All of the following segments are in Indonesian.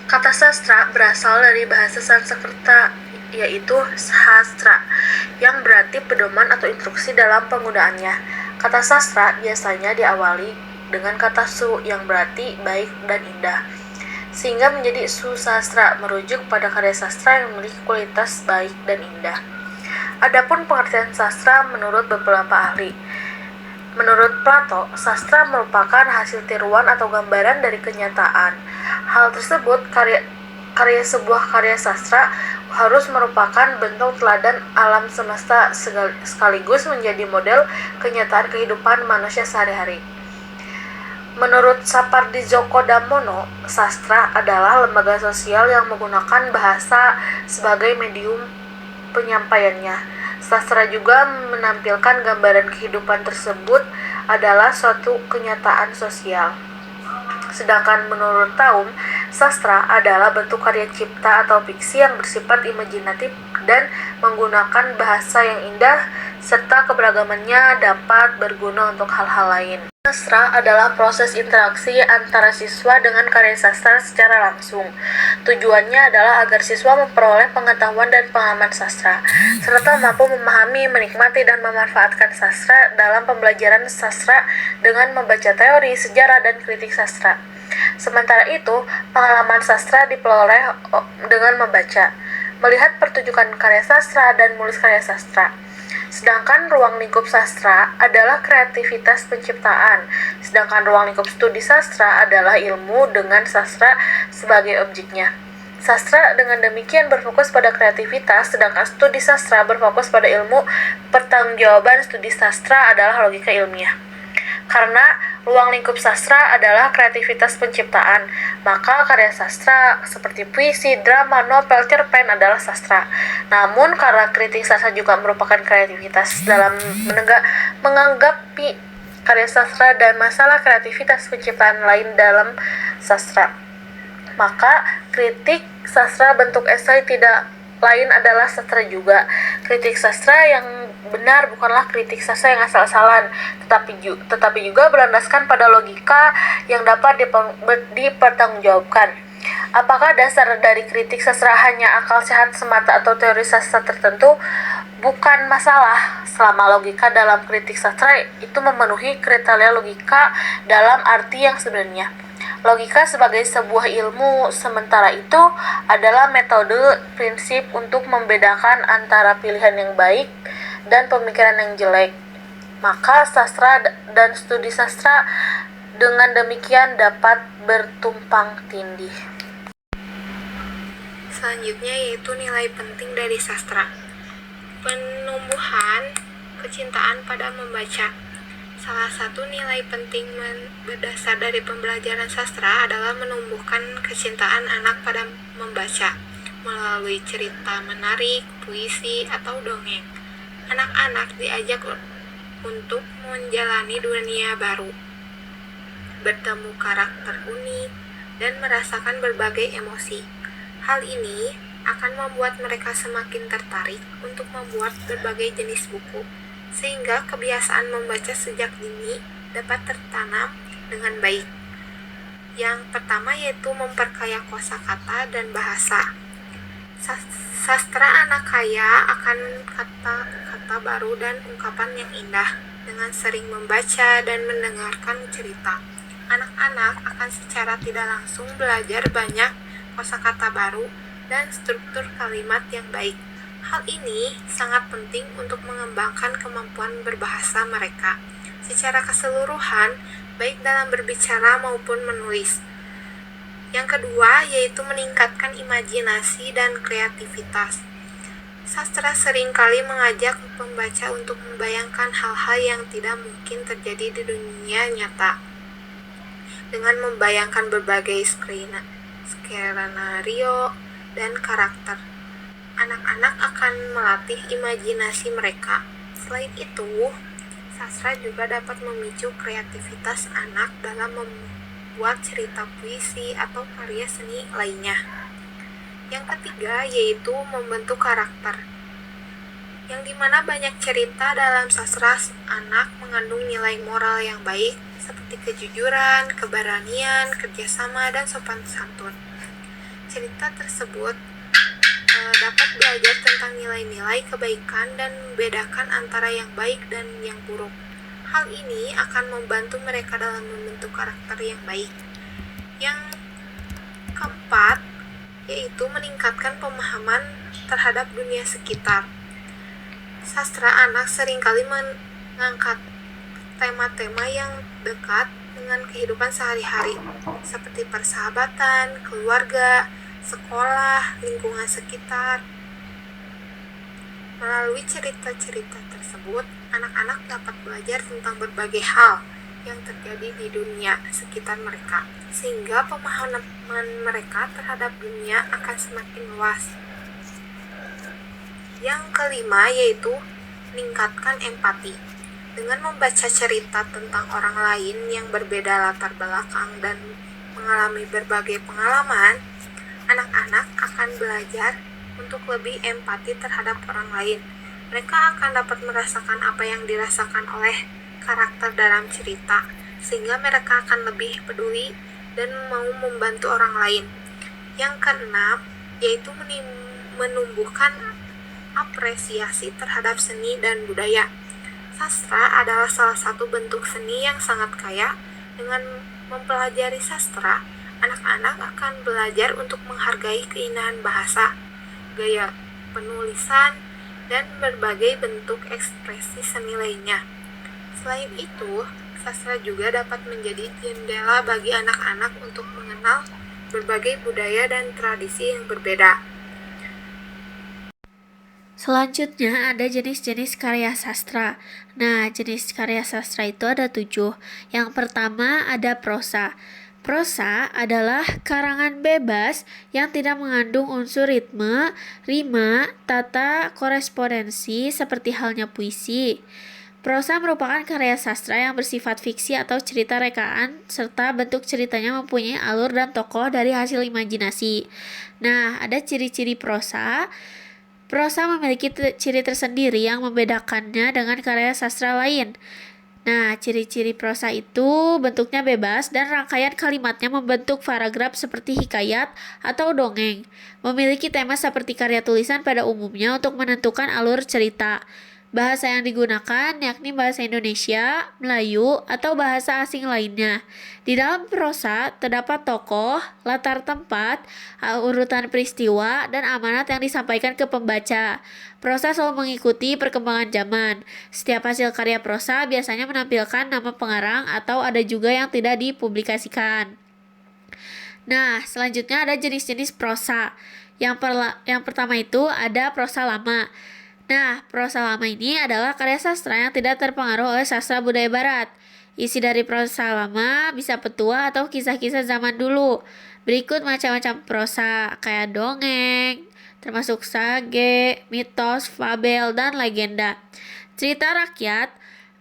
Kata sastra berasal dari bahasa Sanskerta, yaitu sastra, yang berarti pedoman atau instruksi dalam penggunaannya. Kata sastra biasanya diawali dengan kata su yang berarti baik dan indah, sehingga menjadi susastra, merujuk pada karya sastra yang memiliki kualitas baik dan indah. Adapun pengertian sastra menurut beberapa ahli. Menurut Plato, sastra merupakan hasil tiruan atau gambaran dari kenyataan. Hal tersebut, karya sebuah karya sastra harus merupakan bentuk teladan alam semesta sekaligus menjadi model kenyataan kehidupan manusia sehari-hari. Menurut Sapardi Djoko Damono, sastra adalah lembaga sosial yang menggunakan bahasa sebagai medium penyampaiannya. Sastra juga menampilkan gambaran kehidupan tersebut adalah suatu kenyataan sosial. Sedangkan menurut Taum, sastra adalah bentuk karya cipta atau fiksi yang bersifat imajinatif dan menggunakan bahasa yang indah serta keberagamannya dapat berguna untuk hal-hal lain. Sastra adalah proses interaksi antara siswa dengan karya sastra secara langsung. Tujuannya adalah agar siswa memperoleh pengetahuan dan pengalaman sastra, serta mampu memahami, menikmati, dan memanfaatkan sastra dalam pembelajaran sastra dengan membaca teori, sejarah, dan kritik sastra. Sementara itu, pengalaman sastra diperoleh dengan membaca, melihat pertunjukan karya sastra, dan menulis karya sastra. Sedangkan ruang lingkup sastra adalah kreativitas penciptaan, sedangkan ruang lingkup studi sastra adalah ilmu dengan sastra sebagai objeknya. Sastra dengan demikian berfokus pada kreativitas, sedangkan studi sastra berfokus pada ilmu. Pertanggungjawaban studi sastra adalah logika ilmiah. Karena ruang lingkup sastra adalah kreativitas penciptaan, maka karya sastra seperti puisi, drama, novel, cerpen adalah sastra. Namun karena kritik sastra juga merupakan kreativitas dalam menganggapi karya sastra dan masalah kreativitas penciptaan lain dalam sastra, maka kritik sastra bentuk esai tidak lain adalah sastra juga. Kritik sastra yang benar bukanlah kritik sastra yang asal-asalan, tetapi juga berlandaskan pada logika yang dapat dipertanggungjawabkan. Apakah dasar dari kritik sastra hanya akal sehat semata atau teori sastra tertentu? Bukan masalah, selama logika dalam kritik sastra itu memenuhi kriteria logika dalam arti yang sebenarnya. Logika sebagai sebuah ilmu, sementara itu adalah metode prinsip untuk membedakan antara pilihan yang baik dan pemikiran yang jelek. Maka sastra dan studi sastra dengan demikian dapat bertumpang tindih. Selanjutnya yaitu nilai penting dari sastra. Penumbuhan kecintaan pada membaca. Salah satu nilai penting berdasar dari pembelajaran sastra adalah menumbuhkan kecintaan anak pada membaca melalui cerita menarik, puisi, atau dongeng. Anak-anak diajak untuk menjalani dunia baru, bertemu karakter unik, dan merasakan berbagai emosi. Hal ini akan membuat mereka semakin tertarik untuk membuat berbagai jenis buku, sehingga kebiasaan membaca sejak dini dapat tertanam dengan baik. Yang pertama yaitu memperkaya kosakata dan bahasa. Sastra anak kaya akan kata-kata baru dan ungkapan yang indah. Dengan sering membaca dan mendengarkan cerita, anak-anak akan secara tidak langsung belajar banyak kosakata baru dan struktur kalimat yang baik. Hal ini sangat penting untuk mengembangkan kemampuan berbahasa mereka secara keseluruhan, baik dalam berbicara maupun menulis. Yang kedua yaitu meningkatkan imajinasi dan kreativitas. Sastra seringkali mengajak pembaca untuk membayangkan hal-hal yang tidak mungkin terjadi di dunia nyata. Dengan membayangkan berbagai skenario dan karakter, anak-anak akan melatih imajinasi mereka. Selain itu, sastra juga dapat memicu kreativitas anak dalam membuat cerita puisi atau karya seni lainnya. Yang ketiga yaitu membentuk karakter, yang dimana banyak cerita dalam sastra anak mengandung nilai moral yang baik seperti kejujuran, keberanian, kerjasama, dan sopan santun. cerita tersebut dapat belajar tentang nilai-nilai kebaikan dan membedakan antara yang baik dan yang buruk. Hal ini akan membantu mereka dalam membentuk karakter yang baik. Yang keempat, yaitu meningkatkan pemahaman terhadap dunia sekitar. Sastra anak seringkali mengangkat tema-tema yang dekat dengan kehidupan sehari-hari, seperti persahabatan, keluarga, sekolah, lingkungan sekitar. Melalui cerita-cerita tersebut, anak-anak dapat belajar tentang berbagai hal yang terjadi di dunia sekitar mereka, sehingga pemahaman mereka terhadap dunia akan semakin luas. Yang kelima yaitu meningkatkan empati. Dengan membaca cerita tentang orang lain yang berbeda latar belakang dan mengalami berbagai pengalaman, anak-anak akan belajar untuk lebih empati terhadap orang lain. Mereka akan dapat merasakan apa yang dirasakan oleh karakter dalam cerita, sehingga mereka akan lebih peduli dan mau membantu orang lain. Yang keenam, yaitu menumbuhkan apresiasi terhadap seni dan budaya. Sastra adalah salah satu bentuk seni yang sangat kaya. Dengan mempelajari sastra, anak-anak akan belajar untuk menghargai keindahan bahasa, gaya penulisan, dan berbagai bentuk ekspresi seni lainnya. Selain itu, sastra juga dapat menjadi jendela bagi anak-anak untuk mengenal berbagai budaya dan tradisi yang berbeda. Selanjutnya ada jenis-jenis karya sastra. Nah, jenis karya sastra itu ada 7. Yang pertama ada prosa. Prosa adalah karangan bebas yang tidak mengandung unsur ritme, rima, tata, korespondensi seperti halnya puisi. Prosa merupakan karya sastra yang bersifat fiksi atau cerita rekaan serta bentuk ceritanya mempunyai alur dan tokoh dari hasil imajinasi. Nah, ada ciri-ciri prosa. Prosa memiliki ciri tersendiri yang membedakannya dengan karya sastra lain. Nah, ciri-ciri prosa itu bentuknya bebas dan rangkaian kalimatnya membentuk paragraf seperti hikayat atau dongeng. Memiliki tema seperti karya tulisan pada umumnya untuk menentukan alur cerita. Bahasa yang digunakan yakni bahasa Indonesia, Melayu, atau bahasa asing lainnya. Di dalam prosa terdapat tokoh, latar tempat, urutan peristiwa, dan amanat yang disampaikan ke pembaca. Prosa selalu mengikuti perkembangan zaman. Setiap hasil karya prosa biasanya menampilkan nama pengarang atau ada juga yang tidak dipublikasikan. Nah, selanjutnya ada jenis-jenis prosa. Yang pertama itu ada prosa lama. Nah, prosa lama ini adalah karya sastra yang tidak terpengaruh oleh sastra budaya barat. Isi dari prosa lama bisa petua atau kisah-kisah zaman dulu. Berikut macam-macam prosa, kayak dongeng, termasuk sage, mitos, fabel, dan legenda. Cerita rakyat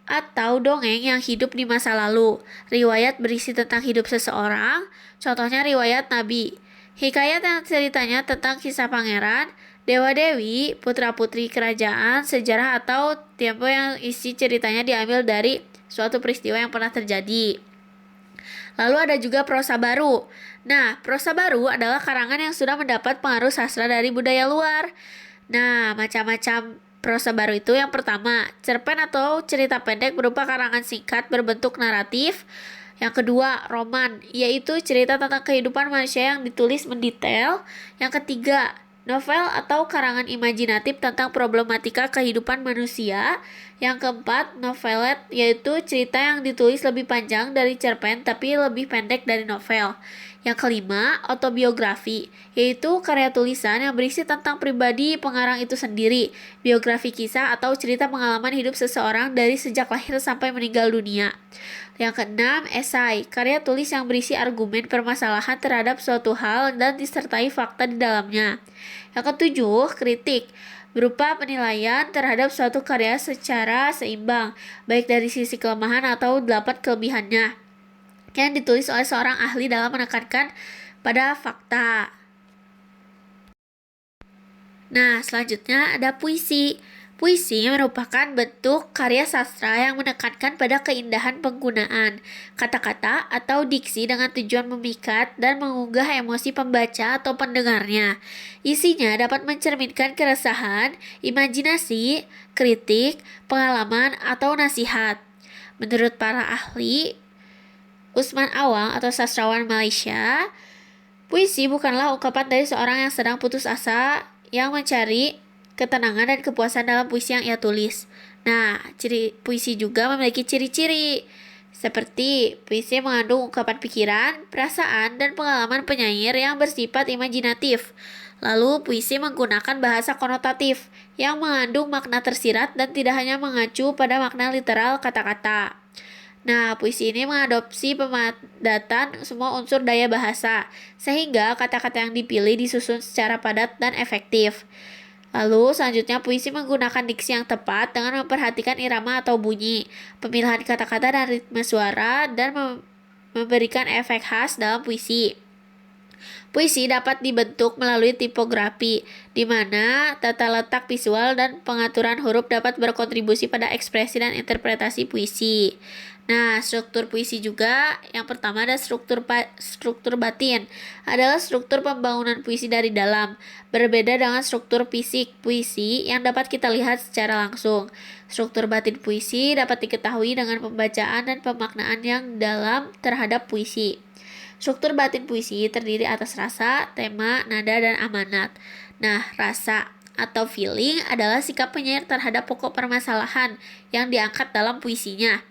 atau dongeng yang hidup di masa lalu. Riwayat berisi tentang hidup seseorang, contohnya riwayat Nabi. Hikayat yang ceritanya tentang kisah pangeran, dewa-dewi, putra-putri kerajaan, sejarah atau tempo yang isi ceritanya diambil dari suatu peristiwa yang pernah terjadi. Lalu ada juga prosa baru. Nah, prosa baru adalah karangan yang sudah mendapat pengaruh sastra dari budaya luar. Nah, macam-macam prosa baru itu yang pertama, cerpen atau cerita pendek berupa karangan singkat berbentuk naratif. Yang kedua, roman, yaitu cerita tentang kehidupan manusia yang ditulis mendetail. Yang ketiga, novel atau karangan imajinatif tentang problematika kehidupan manusia. Yang keempat, novelet, yaitu cerita yang ditulis lebih panjang dari cerpen tapi lebih pendek dari novel. Yang kelima, autobiografi, yaitu karya tulisan yang berisi tentang pribadi pengarang itu sendiri, biografi kisah atau cerita pengalaman hidup seseorang dari sejak lahir sampai meninggal dunia. Yang keenam, esai, karya tulis yang berisi argumen permasalahan terhadap suatu hal dan disertai fakta di dalamnya. Yang ketujuh, kritik, berupa penilaian terhadap suatu karya secara seimbang, baik dari sisi kelemahan atau 8 kelebihannya, yang ditulis oleh seorang ahli dalam menekankan pada fakta. Nah, selanjutnya ada puisi. Puisi merupakan bentuk karya sastra yang menekankan pada keindahan penggunaan kata-kata atau diksi dengan tujuan memikat dan mengunggah emosi pembaca atau pendengarnya. Isinya dapat mencerminkan keresahan, imajinasi, kritik, pengalaman, atau nasihat. Menurut para ahli, Usman Awang atau sastrawan Malaysia, puisi bukanlah ungkapan dari seorang yang sedang putus asa yang mencari ketenangan dan kepuasan dalam puisi yang ia tulis. Nah, ciri puisi juga memiliki ciri-ciri seperti puisi mengandung ungkapan pikiran, perasaan, dan pengalaman penyair yang bersifat imajinatif. Lalu, puisi menggunakan bahasa konotatif yang mengandung makna tersirat dan tidak hanya mengacu pada makna literal kata-kata. Nah, puisi ini mengadopsi pemadatan semua unsur daya bahasa, sehingga kata-kata yang dipilih disusun secara padat dan efektif. Lalu, selanjutnya puisi menggunakan diksi yang tepat dengan memperhatikan irama atau bunyi, pemilihan kata-kata dan ritme suara, dan memberikan efek khas dalam puisi. Puisi dapat dibentuk melalui tipografi, di mana tata letak visual dan pengaturan huruf dapat berkontribusi pada ekspresi dan interpretasi puisi. Nah, struktur puisi juga, yang pertama ada struktur batin, adalah struktur pembangunan puisi dari dalam, berbeda dengan struktur fisik puisi yang dapat kita lihat secara langsung. Struktur batin puisi dapat diketahui dengan pembacaan dan pemaknaan yang dalam terhadap puisi. Struktur batin puisi terdiri atas rasa, tema, nada, dan amanat. Nah, rasa atau feeling adalah sikap penyair terhadap pokok permasalahan yang diangkat dalam puisinya.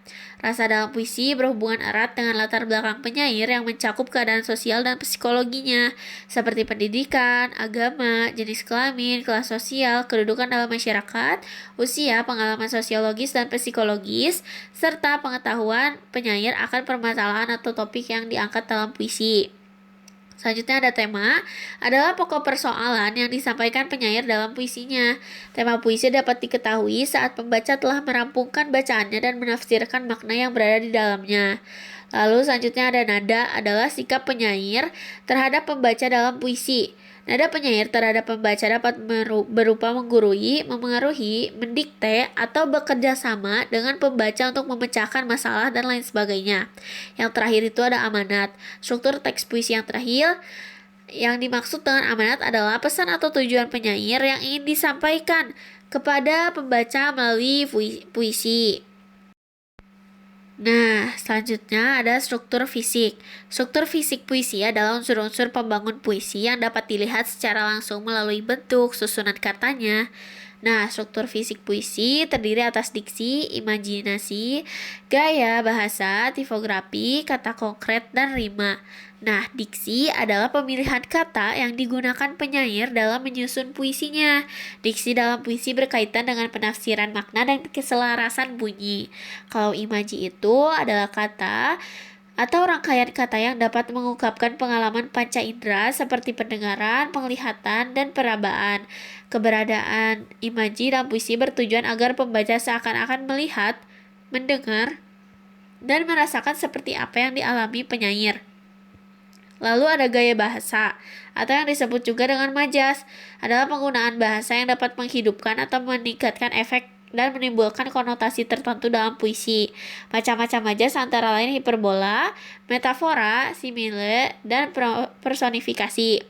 Rasa dalam puisi berhubungan erat dengan latar belakang penyair yang mencakup keadaan sosial dan psikologinya, seperti pendidikan, agama, jenis kelamin, kelas sosial, kedudukan dalam masyarakat, usia, pengalaman sosiologis dan psikologis, serta pengetahuan penyair akan permasalahan atau topik yang diangkat dalam puisi. Selanjutnya ada tema, adalah pokok persoalan yang disampaikan penyair dalam puisinya. Tema puisi dapat diketahui saat pembaca telah merampungkan bacaannya dan menafsirkan makna yang berada di dalamnya. Lalu selanjutnya ada nada, adalah sikap penyair terhadap pembaca dalam puisi. Nada penyair terhadap pembaca dapat berupa menggurui, memengaruhi, mendikte, atau bekerja sama dengan pembaca untuk memecahkan masalah dan lain sebagainya. Yang terakhir itu ada amanat. Struktur teks puisi yang terakhir yang dimaksud dengan amanat adalah pesan atau tujuan penyair yang ingin disampaikan kepada pembaca melalui puisi. Nah, selanjutnya ada struktur fisik. Struktur fisik puisi adalah unsur-unsur pembangun puisi yang dapat dilihat secara langsung melalui bentuk, susunan katanya. Nah, struktur fisik puisi terdiri atas diksi, imajinasi, gaya, bahasa, tipografi, kata konkret, dan rima. Nah, diksi adalah pemilihan kata yang digunakan penyair dalam menyusun puisinya. Diksi dalam puisi berkaitan dengan penafsiran makna dan keselarasan bunyi. Kalau imaji itu adalah kata atau rangkaian kata yang dapat mengungkapkan pengalaman panca indera seperti pendengaran, penglihatan, dan perabaan. Keberadaan imaji dalam puisi bertujuan agar pembaca seakan-akan melihat, mendengar, dan merasakan seperti apa yang dialami penyair. Lalu ada gaya bahasa, atau yang disebut juga dengan majas, adalah penggunaan bahasa yang dapat menghidupkan atau meningkatkan efek dan menimbulkan konotasi tertentu dalam puisi. Macam-macam majas antara lain hiperbola, metafora, simile, dan personifikasi.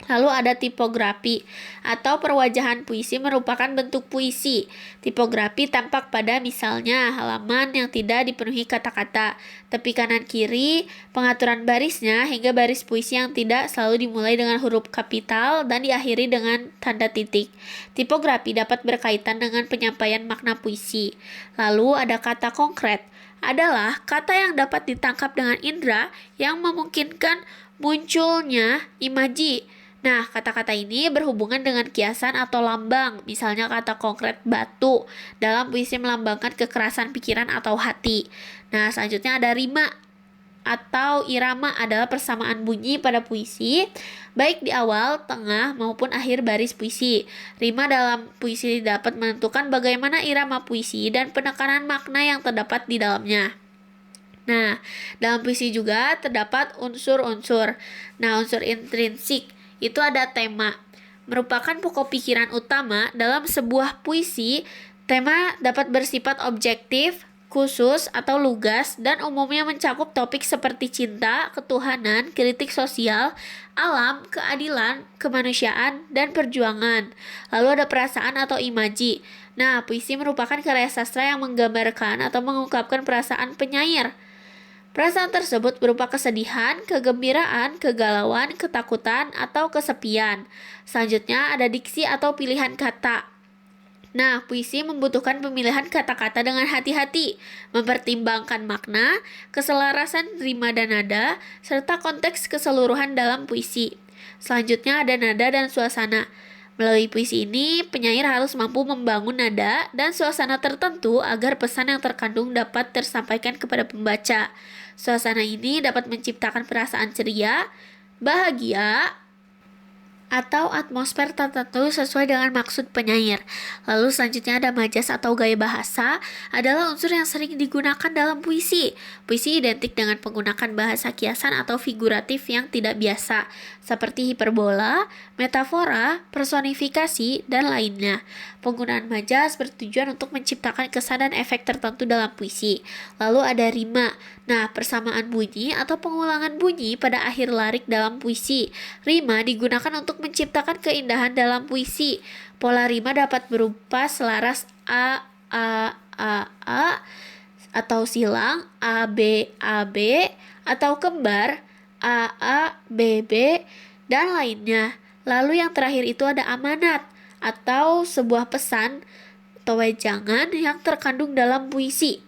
Lalu ada tipografi atau perwajahan puisi merupakan bentuk puisi. Tipografi tampak pada misalnya halaman yang tidak dipenuhi kata-kata, tepi kanan kiri, pengaturan barisnya hingga baris puisi yang tidak selalu dimulai dengan huruf kapital dan diakhiri dengan tanda titik. Tipografi dapat berkaitan dengan penyampaian makna puisi. Lalu ada kata konkret, adalah kata yang dapat ditangkap dengan indera yang memungkinkan munculnya imaji. Nah, kata-kata ini berhubungan dengan kiasan atau lambang, misalnya kata konkret batu, dalam puisi melambangkan kekerasan pikiran atau hati. Nah, selanjutnya ada rima atau irama adalah persamaan bunyi pada puisi, baik di awal, tengah, maupun akhir baris puisi. Rima dalam puisi dapat menentukan bagaimana irama puisi dan penekanan makna yang terdapat di dalamnya. Nah, dalam puisi juga terdapat unsur-unsur. Nah, unsur intrinsik itu ada tema. merupakan pokok pikiran utama dalam sebuah puisi. Tema dapat bersifat objektif, khusus, atau lugas, dan umumnya mencakup topik seperti cinta, ketuhanan, kritik sosial, alam, keadilan, kemanusiaan, dan perjuangan. Lalu ada perasaan atau imaji. Nah, puisi merupakan karya sastra yang menggambarkan atau mengungkapkan perasaan penyair. Perasaan tersebut berupa kesedihan, kegembiraan, kegalauan, ketakutan, atau kesepian. Selanjutnya ada diksi atau pilihan kata. Nah, puisi membutuhkan pemilihan kata-kata dengan hati-hati, mempertimbangkan makna, keselarasan rima dan nada, serta konteks keseluruhan dalam puisi. Selanjutnya ada nada dan suasana. Melalui puisi ini, penyair harus mampu membangun nada dan suasana tertentu agar pesan yang terkandung dapat tersampaikan kepada pembaca. Suasana ini dapat menciptakan perasaan ceria, bahagia, atau atmosfer tertentu sesuai dengan maksud penyair. Lalu selanjutnya ada majas atau gaya bahasa, adalah unsur yang sering digunakan dalam puisi. Puisi identik dengan penggunaan bahasa kiasan atau figuratif yang tidak biasa, seperti hiperbola, metafora, personifikasi, dan lainnya. Penggunaan majas bertujuan untuk menciptakan kesan dan efek tertentu dalam puisi. Lalu ada rima. Nah, persamaan bunyi atau pengulangan bunyi pada akhir lirik dalam puisi. Rima digunakan untuk menciptakan keindahan dalam puisi. Pola rima dapat berupa selaras a, atau silang a, b, atau kembar a, b, dan lainnya. Lalu yang terakhir itu ada amanat, atau sebuah pesan atau wejangan yang terkandung dalam puisi.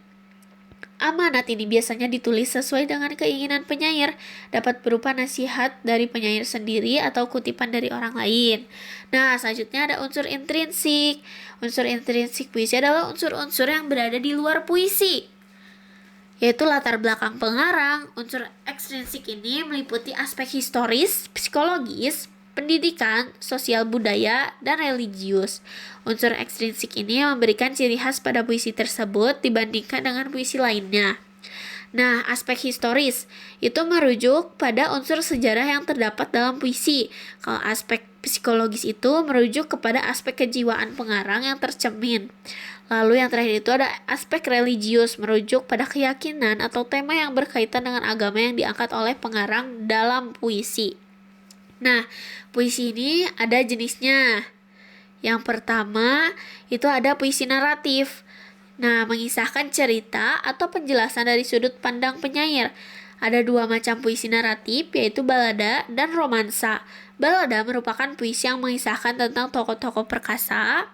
Amanat ini biasanya ditulis sesuai dengan keinginan penyair, dapat berupa nasihat dari penyair sendiri atau kutipan dari orang lain. Nah, selanjutnya ada unsur intrinsik. Unsur intrinsik puisi adalah unsur-unsur yang berada di luar puisi, yaitu latar belakang pengarang. Unsur ekstrinsik ini meliputi aspek historis, psikologis, pendidikan, sosial budaya, dan religius. Unsur ekstrinsik ini memberikan ciri khas pada puisi tersebut dibandingkan dengan puisi lainnya. Nah, aspek historis itu merujuk pada unsur sejarah yang terdapat dalam puisi. Kalau aspek psikologis itu merujuk kepada aspek kejiwaan pengarang yang tercermin. Lalu yang terakhir itu ada aspek religius, merujuk pada keyakinan atau tema yang berkaitan dengan agama yang diangkat oleh pengarang dalam puisi. Nah, puisi ini ada jenisnya. Yang pertama, itu ada puisi naratif. Nah, mengisahkan cerita atau penjelasan dari sudut pandang penyair. Ada dua macam puisi naratif, yaitu balada dan romansa. Balada merupakan puisi yang mengisahkan tentang tokoh-tokoh perkasa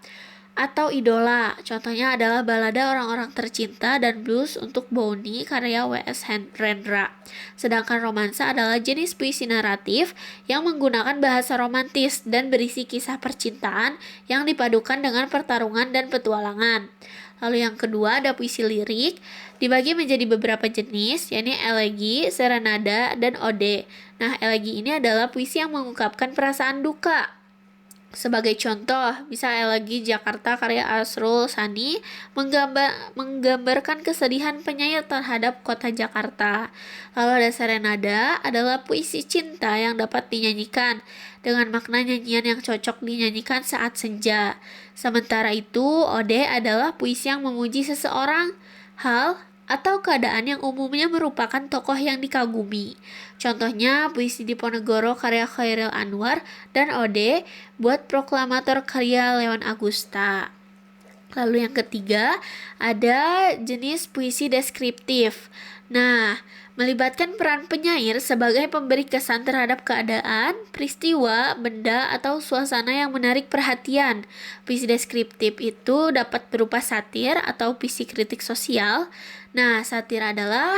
atau idola. Contohnya adalah balada Orang-orang Tercinta dan Blues untuk Bonnie karya W.S. Rendra. Sedangkan romansa adalah jenis puisi naratif yang menggunakan bahasa romantis dan berisi kisah percintaan yang dipadukan dengan pertarungan dan petualangan. Lalu yang kedua ada puisi lirik, dibagi menjadi beberapa jenis, yakni elegi, serenada, dan ode. Nah, elegi ini adalah puisi yang mengungkapkan perasaan duka. Sebagai contoh, bisa elegi Jakarta karya Asrul Sani menggambarkan kesedihan penyair terhadap kota Jakarta. Lalu ada serenada, adalah puisi cinta yang dapat dinyanyikan dengan makna nyanyian yang cocok dinyanyikan saat senja. Sementara itu, ode adalah puisi yang memuji seseorang, hal, atau keadaan yang umumnya merupakan tokoh yang dikagumi. Contohnya puisi Diponegoro karya Chairil Anwar dan ode buat proklamator karya Leon Agusta. Lalu yang ketiga ada jenis puisi deskriptif. Nah, melibatkan peran penyair sebagai pemberi kesan terhadap keadaan, peristiwa, benda, atau suasana yang menarik perhatian. Puisi deskriptif itu dapat berupa satir atau puisi kritik sosial. Nah, satir adalah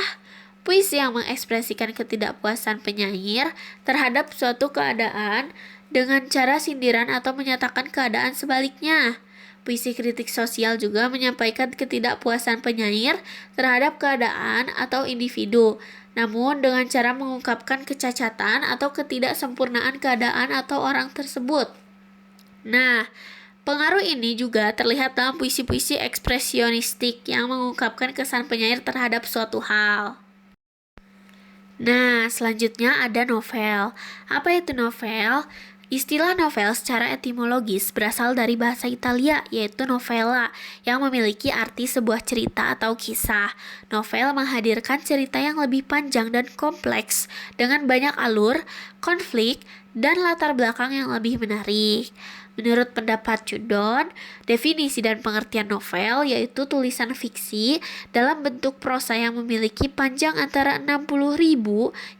puisi yang mengekspresikan ketidakpuasan penyair terhadap suatu keadaan dengan cara sindiran atau menyatakan keadaan sebaliknya. Puisi kritik sosial juga menyampaikan ketidakpuasan penyair terhadap keadaan atau individu, namun dengan cara mengungkapkan kecacatan atau ketidaksempurnaan keadaan atau orang tersebut. Nah, pengaruh ini juga terlihat dalam puisi-puisi ekspresionistik yang mengungkapkan kesan penyair terhadap suatu hal. Nah, selanjutnya ada novel. Apa itu novel? Istilah novel secara etimologis berasal dari bahasa Italia, yaitu novella, yang memiliki arti sebuah cerita atau kisah. Novel menghadirkan cerita yang lebih panjang dan kompleks, dengan banyak alur, konflik, dan latar belakang yang lebih menarik. Menurut pendapat Judon, definisi dan pengertian novel yaitu tulisan fiksi dalam bentuk prosa yang memiliki panjang antara 60.000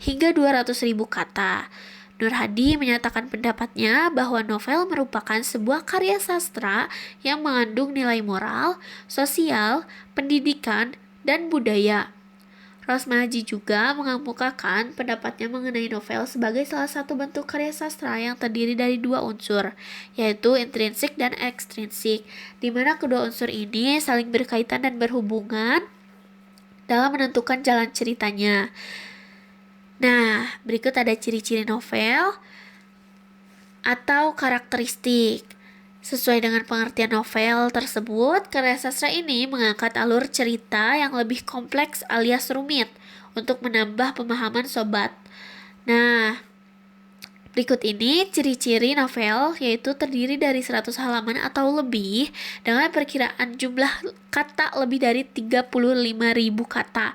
hingga 200.000 kata. Nur Hadi menyatakan pendapatnya bahwa novel merupakan sebuah karya sastra yang mengandung nilai moral, sosial, pendidikan, dan budaya. Rosmaji juga mengemukakan pendapatnya mengenai novel sebagai salah satu bentuk karya sastra yang terdiri dari dua unsur, yaitu intrinsik dan ekstrinsik, di mana kedua unsur ini saling berkaitan dan berhubungan dalam menentukan jalan ceritanya. Nah, berikut ada ciri-ciri novel atau karakteristik. Sesuai dengan pengertian novel tersebut, karya sastra ini mengangkat alur cerita yang lebih kompleks alias rumit untuk menambah pemahaman sobat. Nah, berikut ini ciri-ciri novel, yaitu terdiri dari 100 halaman atau lebih dengan perkiraan jumlah kata lebih dari 35.000 kata.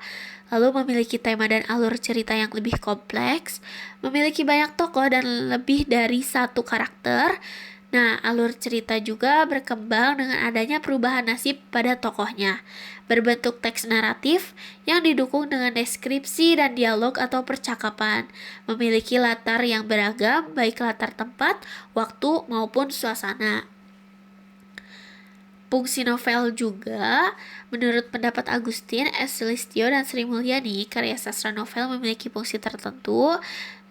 Lalu memiliki tema dan alur cerita yang lebih kompleks, memiliki banyak tokoh dan lebih dari satu karakter. Nah, alur cerita juga berkembang dengan adanya perubahan nasib pada tokohnya, berbentuk teks naratif yang didukung dengan deskripsi dan dialog atau percakapan, memiliki latar yang beragam, baik latar tempat, waktu, maupun suasana. Fungsi novel juga, menurut pendapat Agustin, S. Sulistyo, dan Sri Mulyani, karya sastra novel memiliki fungsi tertentu,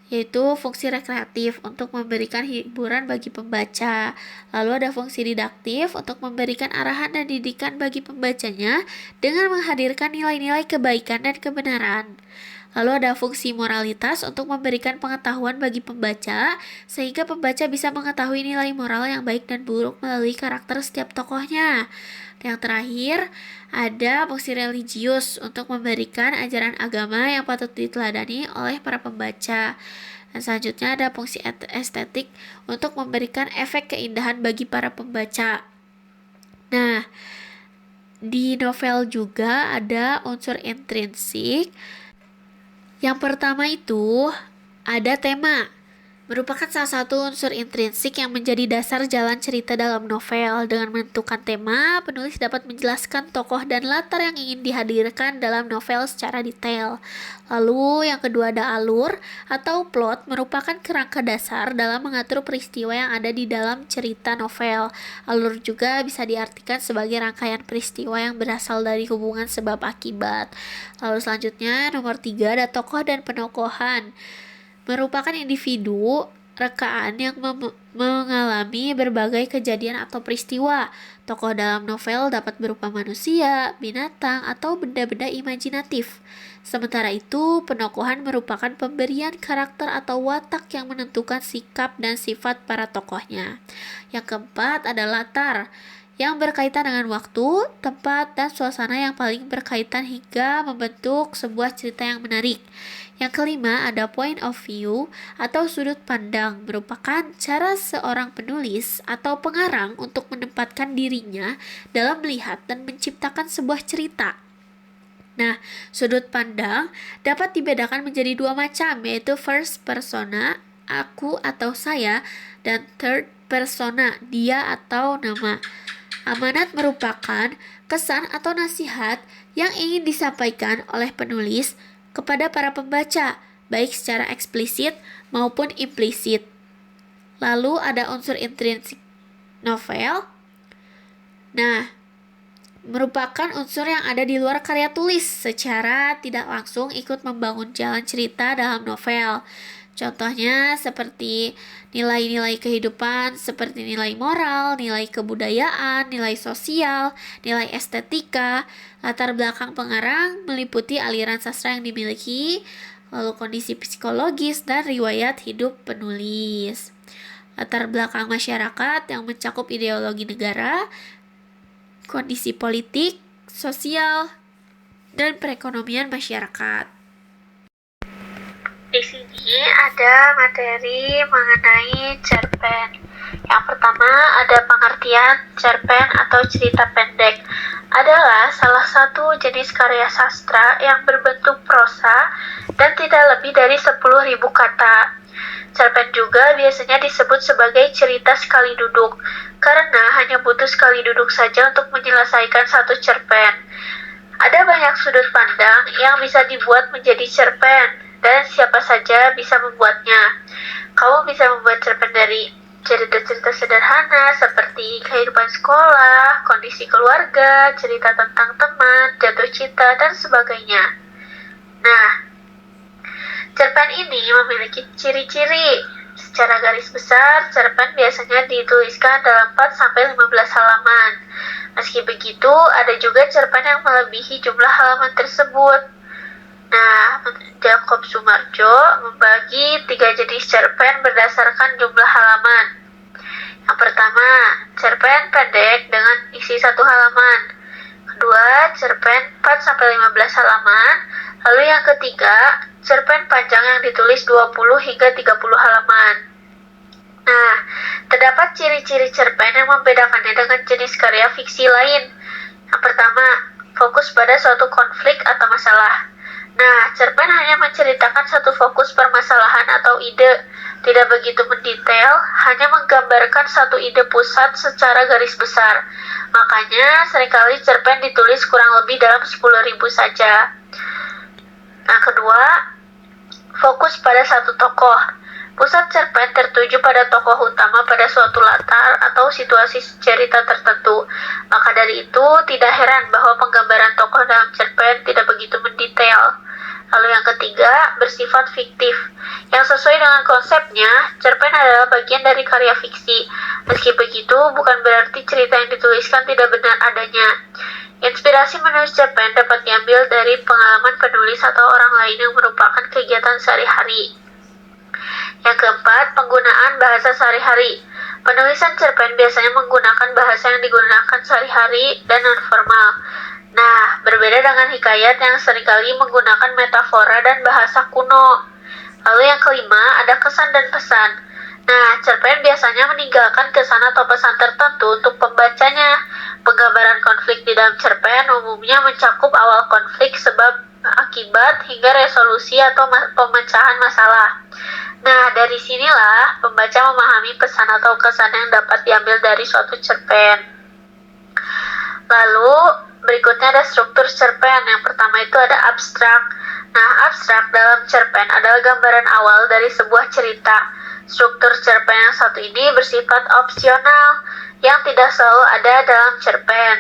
yaitu fungsi rekreatif untuk memberikan hiburan bagi pembaca. Lalu ada fungsi didaktif untuk memberikan arahan dan didikan bagi pembacanya dengan menghadirkan nilai-nilai kebaikan dan kebenaran. Lalu ada fungsi moralitas untuk memberikan pengetahuan bagi pembaca, sehingga pembaca bisa mengetahui nilai moral yang baik dan buruk melalui karakter setiap tokohnya. Yang terakhir, ada fungsi religius untuk memberikan ajaran agama yang patut diteladani oleh para pembaca. Dan selanjutnya ada fungsi estetik untuk memberikan efek keindahan bagi para pembaca. Nah, di novel juga ada unsur intrinsik. Yang pertama itu ada tema, merupakan salah satu unsur intrinsik yang menjadi dasar jalan cerita dalam novel. Dengan menentukan tema, penulis dapat menjelaskan tokoh dan latar yang ingin dihadirkan dalam novel secara detail. Lalu yang kedua ada alur atau plot, merupakan kerangka dasar dalam mengatur peristiwa yang ada di dalam cerita novel. Alur juga bisa diartikan sebagai rangkaian peristiwa yang berasal dari hubungan sebab akibat. Lalu selanjutnya nomor 3 ada tokoh dan penokohan, merupakan individu rekaan yang mengalami berbagai kejadian atau peristiwa. Tokoh dalam novel dapat berupa manusia, binatang, atau benda-benda imajinatif. Sementara itu, penokohan merupakan pemberian karakter atau watak yang menentukan sikap dan sifat para tokohnya. Yang keempat ada latar, yang berkaitan dengan waktu, tempat, dan suasana yang paling berkaitan hingga membentuk sebuah cerita yang menarik. Yang kelima ada point of view atau sudut pandang, merupakan cara seorang penulis atau pengarang untuk menempatkan dirinya dalam melihat dan menciptakan sebuah cerita. Nah, sudut pandang dapat dibedakan menjadi dua macam, yaitu first persona, aku atau saya, dan third persona, dia atau nama. Amanat merupakan kesan atau nasihat yang ingin disampaikan oleh penulis kepada para pembaca, baik secara eksplisit maupun implisit. Lalu ada unsur intrinsik novel. Nah, merupakan unsur yang ada di luar karya tulis, secara tidak langsung ikut membangun jalan cerita dalam novel. Contohnya seperti nilai-nilai kehidupan, seperti nilai moral, nilai kebudayaan, nilai sosial, nilai estetika. Latar belakang pengarang meliputi aliran sastra yang dimiliki, lalu kondisi psikologis dan riwayat hidup penulis. Latar belakang masyarakat yang mencakup ideologi negara, kondisi politik, sosial, dan perekonomian masyarakat. Di sini ada materi mengenai cerpen. Yang pertama ada pengertian cerpen atau cerita pendek. Adalah salah satu jenis karya sastra yang berbentuk prosa dan tidak lebih dari 10.000 kata. Cerpen juga biasanya disebut sebagai cerita sekali duduk, karena hanya butuh sekali duduk saja untuk menyelesaikan satu cerpen. Ada banyak sudut pandang yang bisa dibuat menjadi cerpen, dan siapa saja bisa membuatnya. Kamu bisa membuat cerpen dari cerita-cerita sederhana seperti kehidupan sekolah, kondisi keluarga, cerita tentang teman, jatuh cinta, dan sebagainya. Nah, cerpen ini memiliki ciri-ciri. Secara garis besar, cerpen biasanya dituliskan dalam 4-15 halaman. Meski begitu, ada juga cerpen yang melebihi jumlah halaman tersebut. Nah, Jacob Sumarjo membagi 3 jenis cerpen berdasarkan jumlah halaman. Yang pertama, cerpen pendek dengan isi 1 halaman. Kedua, cerpen 4-15 halaman. Lalu yang ketiga, cerpen panjang yang ditulis 20 hingga 30 halaman. Nah, terdapat ciri-ciri cerpen yang membedakannya dengan jenis karya fiksi lain. Yang pertama, fokus pada suatu konflik atau masalah. Nah, cerpen hanya menceritakan satu fokus permasalahan atau ide, tidak begitu mendetail, hanya menggambarkan satu ide pusat secara garis besar. Makanya, seringkali cerpen ditulis kurang lebih dalam 10.000 saja. Nah, kedua, fokus pada satu tokoh. Pusat cerpen tertuju pada tokoh utama pada suatu latar atau situasi cerita tertentu. Maka dari itu, tidak heran bahwa penggambaran tokoh dalam cerpen tidak begitu mendetail. Lalu yang ketiga, bersifat fiktif. Yang sesuai dengan konsepnya, cerpen adalah bagian dari karya fiksi. Meski begitu, bukan berarti cerita yang dituliskan tidak benar adanya. Inspirasi menulis cerpen dapat diambil dari pengalaman penulis atau orang lain yang merupakan kegiatan sehari-hari. Yang keempat, penggunaan bahasa sehari-hari. Penulisan cerpen biasanya menggunakan bahasa yang digunakan sehari-hari dan non-formal. Nah, berbeda dengan hikayat yang seringkali menggunakan metafora dan bahasa kuno. Lalu yang kelima, ada kesan dan pesan. Nah, cerpen biasanya meninggalkan kesan atau pesan tertentu untuk pembacanya. Penggambaran konflik di dalam cerpen umumnya mencakup awal konflik, sebab, akibat, hingga resolusi atau pemecahan masalah. Nah, dari sinilah pembaca memahami pesan atau kesan yang dapat diambil dari suatu cerpen. Lalu, berikutnya ada struktur cerpen. Yang pertama itu ada abstrak. Nah, abstrak dalam cerpen adalah gambaran awal dari sebuah cerita. Struktur cerpen yang satu ini bersifat opsional, yang tidak selalu ada dalam cerpen.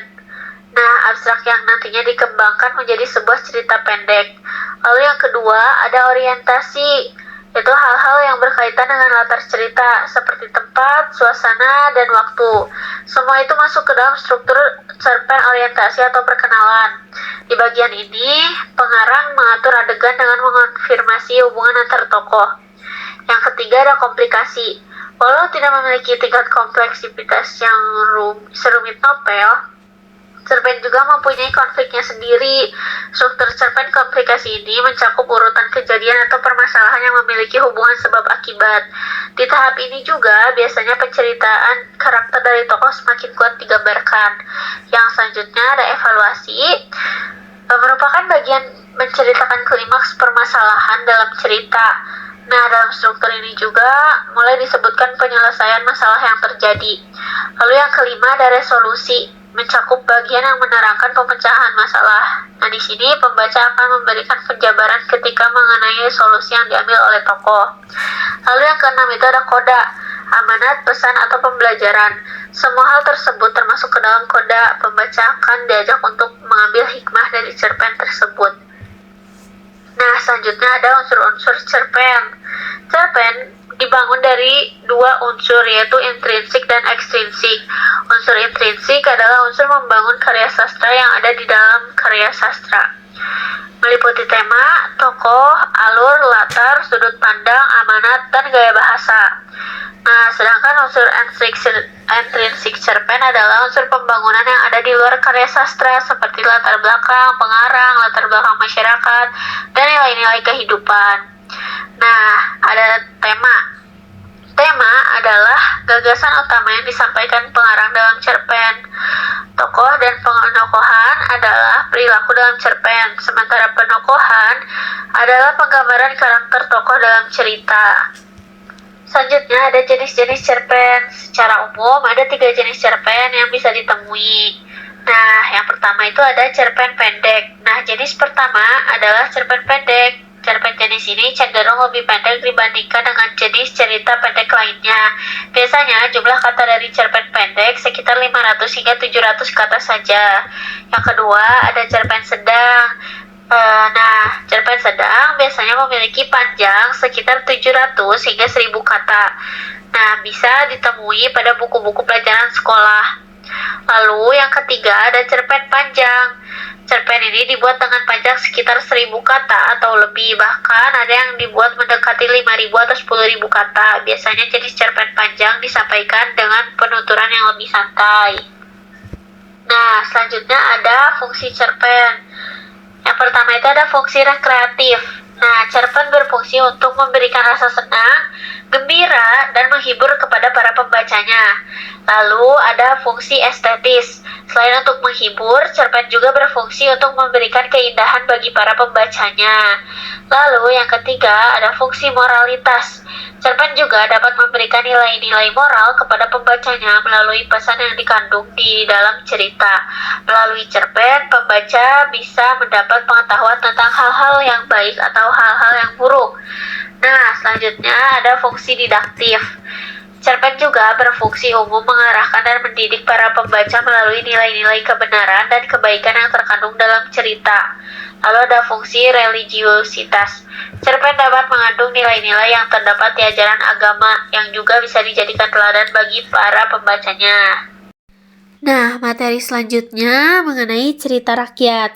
Nah, abstrak yang nantinya dikembangkan menjadi sebuah cerita pendek. Lalu yang kedua, ada orientasi, yaitu hal-hal yang berkaitan dengan latar cerita, seperti tempat, suasana, dan waktu. Semua itu masuk ke dalam struktur cerpen orientasi atau perkenalan. Di bagian ini, pengarang mengatur adegan dengan mengonfirmasi hubungan antar tokoh. Yang ketiga ada komplikasi. Walau tidak memiliki tingkat kompleksitas yang serumit novel, cerpen juga mempunyai konfliknya sendiri. Struktur cerpen komplikasi ini mencakup urutan kejadian atau permasalahan yang memiliki hubungan sebab akibat. Di tahap ini juga biasanya penceritaan karakter dari tokoh semakin kuat digambarkan. Yang selanjutnya ada evaluasi, merupakan bagian menceritakan klimaks permasalahan dalam cerita. Nah, dalam struktur ini juga mulai disebutkan penyelesaian masalah yang terjadi. Lalu yang kelima ada resolusi, mencakup bagian yang menerangkan pemecahan masalah. Nah, di sini pembaca akan memberikan penjabaran ketika mengenai solusi yang diambil oleh tokoh. Lalu yang keenam itu ada koda, amanat, pesan, atau pembelajaran. Semua hal tersebut termasuk ke dalam koda. Pembaca akan diajak untuk mengambil hikmah dari cerpen tersebut. Nah, selanjutnya ada unsur-unsur cerpen. Cerpen dibangun dari dua unsur, yaitu intrinsik dan ekstrinsik. Unsur intrinsik adalah unsur membangun karya sastra yang ada di dalam karya sastra. Meliputi tema, tokoh, alur, latar, sudut pandang, amanat, dan gaya bahasa. Nah, sedangkan unsur intrinsik cerpen adalah unsur pembangunan yang ada di luar karya sastra, seperti latar belakang, pengarang, latar belakang masyarakat, dan nilai-nilai kehidupan. Nah, ada tema. Tema adalah gagasan utama yang disampaikan pengarang dalam cerpen. Tokoh dan penokohan adalah perilaku dalam cerpen, sementara penokohan adalah penggambaran karakter tokoh dalam cerita. Selanjutnya ada jenis-jenis cerpen. Secara umum ada 3 jenis cerpen yang bisa ditemui. Nah, yang pertama itu ada cerpen pendek. Nah, jenis pertama adalah cerpen pendek. Cerpen jenis ini cenderung lebih pendek dibandingkan dengan jenis cerita pendek lainnya. Biasanya jumlah kata dari cerpen pendek sekitar 500 hingga 700 kata saja. Yang kedua ada cerpen sedang. Cerpen sedang biasanya memiliki panjang sekitar 700 hingga 1000 kata. Nah, bisa ditemui pada buku-buku pelajaran sekolah. Lalu yang ketiga ada cerpen panjang. Cerpen ini dibuat dengan panjang sekitar 1000 kata atau lebih, bahkan ada yang dibuat mendekati 5000 atau 10.000 kata. Biasanya jenis cerpen panjang disampaikan dengan penuturan yang lebih santai. Nah, selanjutnya ada fungsi cerpen. Yang pertama itu ada fungsi rekreatif. Nah, cerpen berfungsi untuk memberikan rasa senang, gembira, dan menghibur kepada para pembacanya. Lalu ada fungsi estetis. Selain untuk menghibur, cerpen juga berfungsi untuk memberikan keindahan bagi para pembacanya. Lalu yang ketiga ada fungsi moralitas. Cerpen juga dapat memberikan nilai-nilai moral kepada pembacanya melalui pesan yang dikandung di dalam cerita. Melalui cerpen, pembaca bisa mendapat pengetahuan tentang hal-hal yang baik atau hal-hal yang buruk. Nah, selanjutnya ada fungsi didaktif. Cerpen juga berfungsi umum mengarahkan dan mendidik para pembaca melalui nilai-nilai kebenaran dan kebaikan yang terkandung dalam cerita. Lalu ada fungsi religiusitas. Cerpen dapat mengandung nilai-nilai yang terdapat di ajaran agama yang juga bisa dijadikan teladan bagi para pembacanya. Nah, materi selanjutnya mengenai cerita rakyat.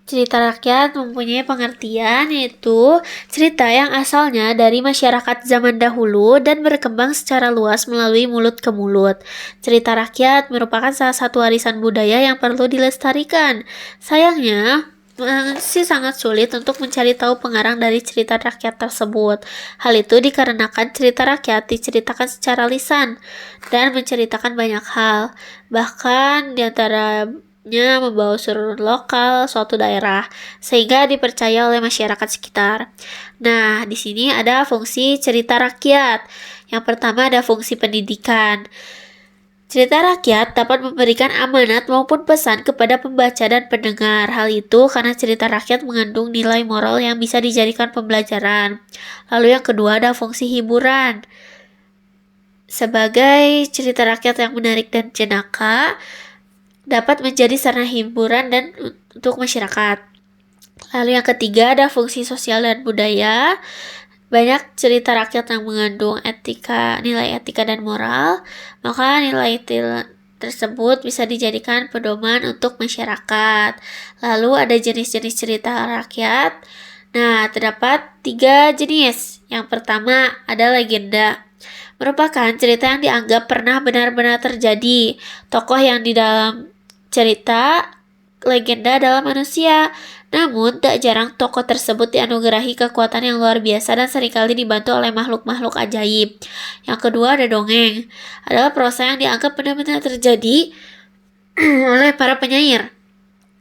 Cerita rakyat mempunyai pengertian yaitu cerita yang asalnya dari masyarakat zaman dahulu dan berkembang secara luas melalui mulut ke mulut. Cerita rakyat merupakan salah satu warisan budaya yang perlu dilestarikan. Sayangnya, masih sangat sulit untuk mencari tahu pengarang dari cerita rakyat tersebut. Hal itu dikarenakan cerita rakyat diceritakan secara lisan dan menceritakan banyak hal, bahkan diantaranya membawa unsur lokal suatu daerah, sehingga dipercaya oleh masyarakat sekitar. Nah, di sini ada fungsi cerita rakyat. Yang pertama ada fungsi pendidikan. Cerita rakyat dapat memberikan amanat maupun pesan kepada pembaca dan pendengar. Hal itu karena cerita rakyat mengandung nilai moral yang bisa dijadikan pembelajaran. Lalu yang kedua ada fungsi hiburan. Sebagai cerita rakyat yang menarik dan jenaka, dapat menjadi sarana hiburan dan untuk masyarakat. Lalu yang ketiga ada fungsi sosial dan budaya. Banyak cerita rakyat yang mengandung nilai etika dan moral, maka nilai tersebut bisa dijadikan pedoman untuk masyarakat. Lalu ada jenis-jenis cerita rakyat. Nah, terdapat 3 jenis. Yang pertama ada legenda. Merupakan cerita yang dianggap pernah benar-benar terjadi. Tokoh yang di dalam cerita legenda adalah manusia. Namun, tak jarang tokoh tersebut dianugerahi kekuatan yang luar biasa dan seringkali dibantu oleh makhluk-makhluk ajaib. Yang kedua ada dongeng. Adalah prosa yang dianggap benar-benar terjadi oleh para penyair.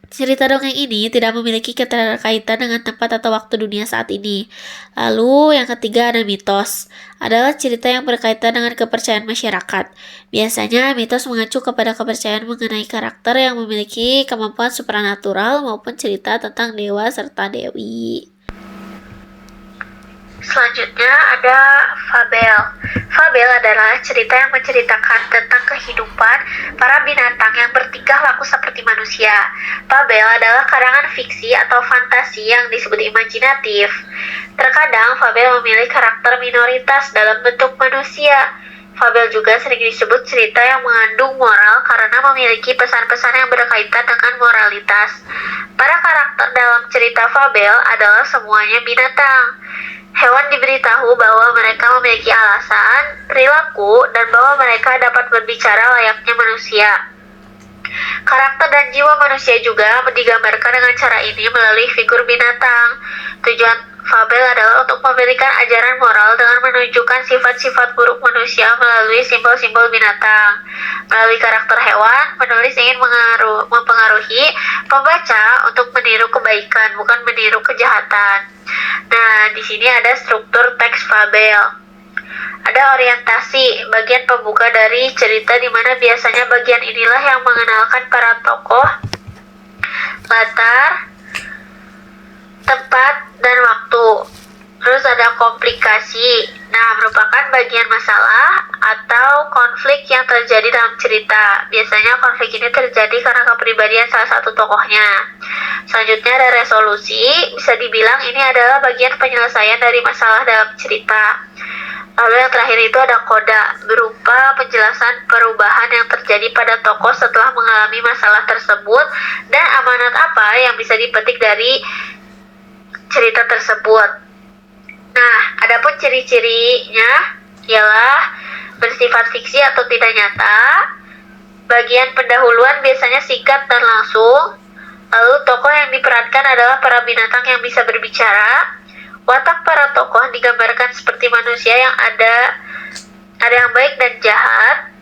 Cerita dongeng ini tidak memiliki keterkaitan dengan tempat atau waktu dunia saat ini. Lalu yang ketiga ada mitos. Adalah cerita yang berkaitan dengan kepercayaan masyarakat. Biasanya mitos mengacu kepada kepercayaan mengenai karakter yang memiliki kemampuan supranatural maupun cerita tentang dewa serta dewi. Selanjutnya ada fabel. Fabel adalah cerita yang menceritakan tentang kehidupan para binatang yang bertingkah laku seperti manusia. Fabel adalah karangan fiksi atau fantasi yang disebut imajinatif. Terkadang fabel memilih karakter minoritas dalam bentuk manusia. Fabel juga sering disebut cerita yang mengandung moral karena memiliki pesan-pesan yang berkaitan dengan moralitas. Para karakter dalam cerita fabel adalah semuanya binatang. Hewan diberitahu bahwa mereka memiliki alasan, perilaku, dan bahwa mereka dapat berbicara layaknya manusia. Karakter dan jiwa manusia juga digambarkan dengan cara ini melalui figur binatang. Tujuan Fabel adalah untuk memberikan ajaran moral dengan menunjukkan sifat-sifat buruk manusia melalui simbol-simbol binatang. Melalui karakter hewan, penulis ingin mempengaruhi pembaca untuk meniru kebaikan, bukan meniru kejahatan. Nah, di sini ada struktur teks fabel. Ada orientasi, bagian pembuka dari cerita di mana biasanya bagian inilah yang mengenalkan para tokoh, latar, tempat, dan waktu. Terus ada komplikasi. Nah, merupakan bagian masalah atau konflik yang terjadi dalam cerita. Biasanya konflik ini terjadi karena kepribadian salah satu tokohnya. Selanjutnya ada resolusi. Bisa dibilang ini adalah bagian penyelesaian dari masalah dalam cerita. Lalu yang terakhir itu ada koda, berupa penjelasan perubahan yang terjadi pada tokoh setelah mengalami masalah tersebut dan amanat apa yang bisa dipetik dari cerita tersebut. Nah, adapun ciri-cirinya ialah bersifat fiksi atau tidak nyata. Bagian pendahuluan biasanya singkat dan langsung. Lalu tokoh yang diperankan adalah para binatang yang bisa berbicara. Watak para tokoh digambarkan seperti manusia yang ada yang baik dan jahat.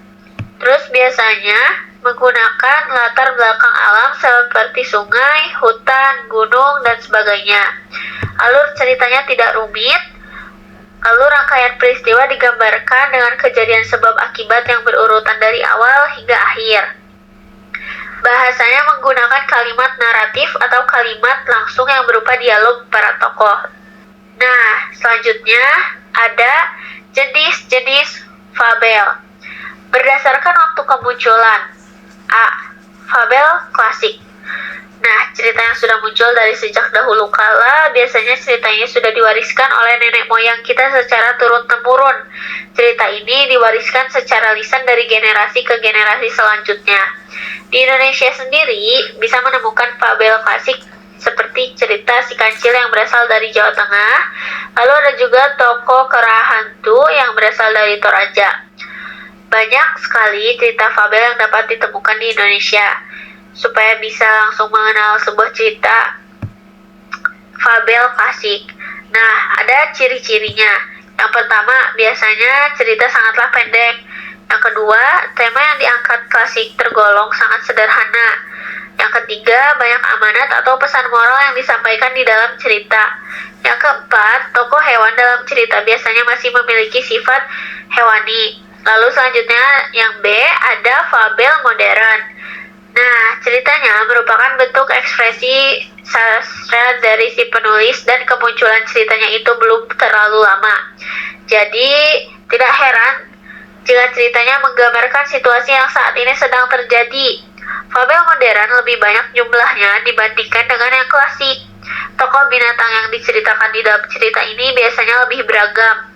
Terus biasanya menggunakan latar belakang alam seperti sungai, hutan, gunung, dan sebagainya. Alur ceritanya tidak rumit. Lalu rangkaian peristiwa digambarkan dengan kejadian sebab akibat yang berurutan dari awal hingga akhir. Bahasanya menggunakan kalimat naratif atau kalimat langsung yang berupa dialog para tokoh. Nah, selanjutnya ada jenis-jenis fabel. Berdasarkan waktu kemunculan. A. Fabel klasik. Nah, cerita yang sudah muncul dari sejak dahulu kala, biasanya ceritanya sudah diwariskan oleh nenek moyang kita secara turun-temurun. Cerita ini diwariskan secara lisan dari generasi ke generasi selanjutnya. Di Indonesia sendiri, bisa menemukan fabel klasik seperti cerita Si Kancil yang berasal dari Jawa Tengah. Lalu ada juga Toko Kera Hantu yang berasal dari Toraja. Banyak sekali cerita fabel yang dapat ditemukan di Indonesia. Supaya bisa langsung mengenal sebuah cerita fabel klasik. Nah, ada ciri-cirinya. Yang pertama, biasanya cerita sangatlah pendek. Yang kedua, tema yang diangkat klasik tergolong sangat sederhana. Yang ketiga, banyak amanat atau pesan moral yang disampaikan di dalam cerita. Yang keempat, tokoh hewan dalam cerita biasanya masih memiliki sifat hewani. Lalu selanjutnya yang B, ada fabel modern. Nah, ceritanya merupakan bentuk ekspresi sastra dari si penulis dan kemunculan ceritanya itu belum terlalu lama. Jadi, tidak heran jika ceritanya menggambarkan situasi yang saat ini sedang terjadi. Fabel modern lebih banyak jumlahnya dibandingkan dengan yang klasik. Tokoh binatang yang diceritakan di dalam cerita ini biasanya lebih beragam.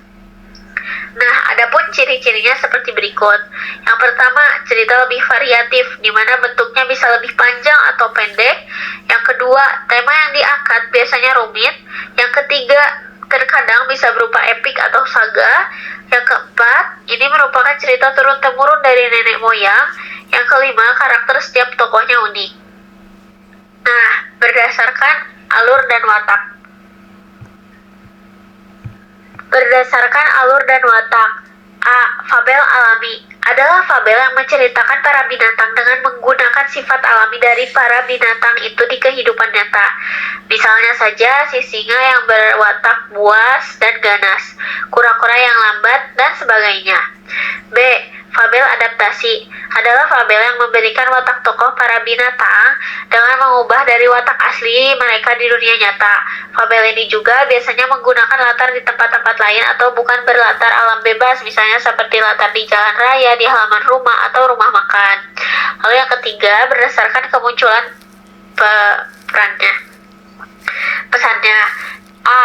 Nah, adapun ciri-cirinya seperti berikut. Yang pertama, cerita lebih variatif, di mana bentuknya bisa lebih panjang atau pendek. Yang kedua, tema yang diangkat biasanya rumit. Yang ketiga, terkadang bisa berupa epik atau saga. Yang keempat, ini merupakan cerita turun-temurun dari nenek moyang. Yang kelima, karakter setiap tokohnya unik. Nah, berdasarkan alur dan watak. Berdasarkan alur dan watak. A. Fabel alami adalah fabel yang menceritakan para binatang dengan menggunakan sifat alami dari para binatang itu di kehidupan nyata. Misalnya saja si singa yang berwatak buas dan ganas, kura-kura yang lambat, dan sebagainya. B. Fabel adaptasi adalah fabel yang memberikan watak tokoh para binatang dengan mengubah dari watak asli mereka di dunia nyata. Fabel ini juga biasanya menggunakan latar di tempat-tempat lain atau bukan berlatar alam bebas, misalnya seperti latar di jalan raya, di halaman rumah, atau rumah makan. Lalu yang ketiga, berdasarkan kemunculan pesannya. A.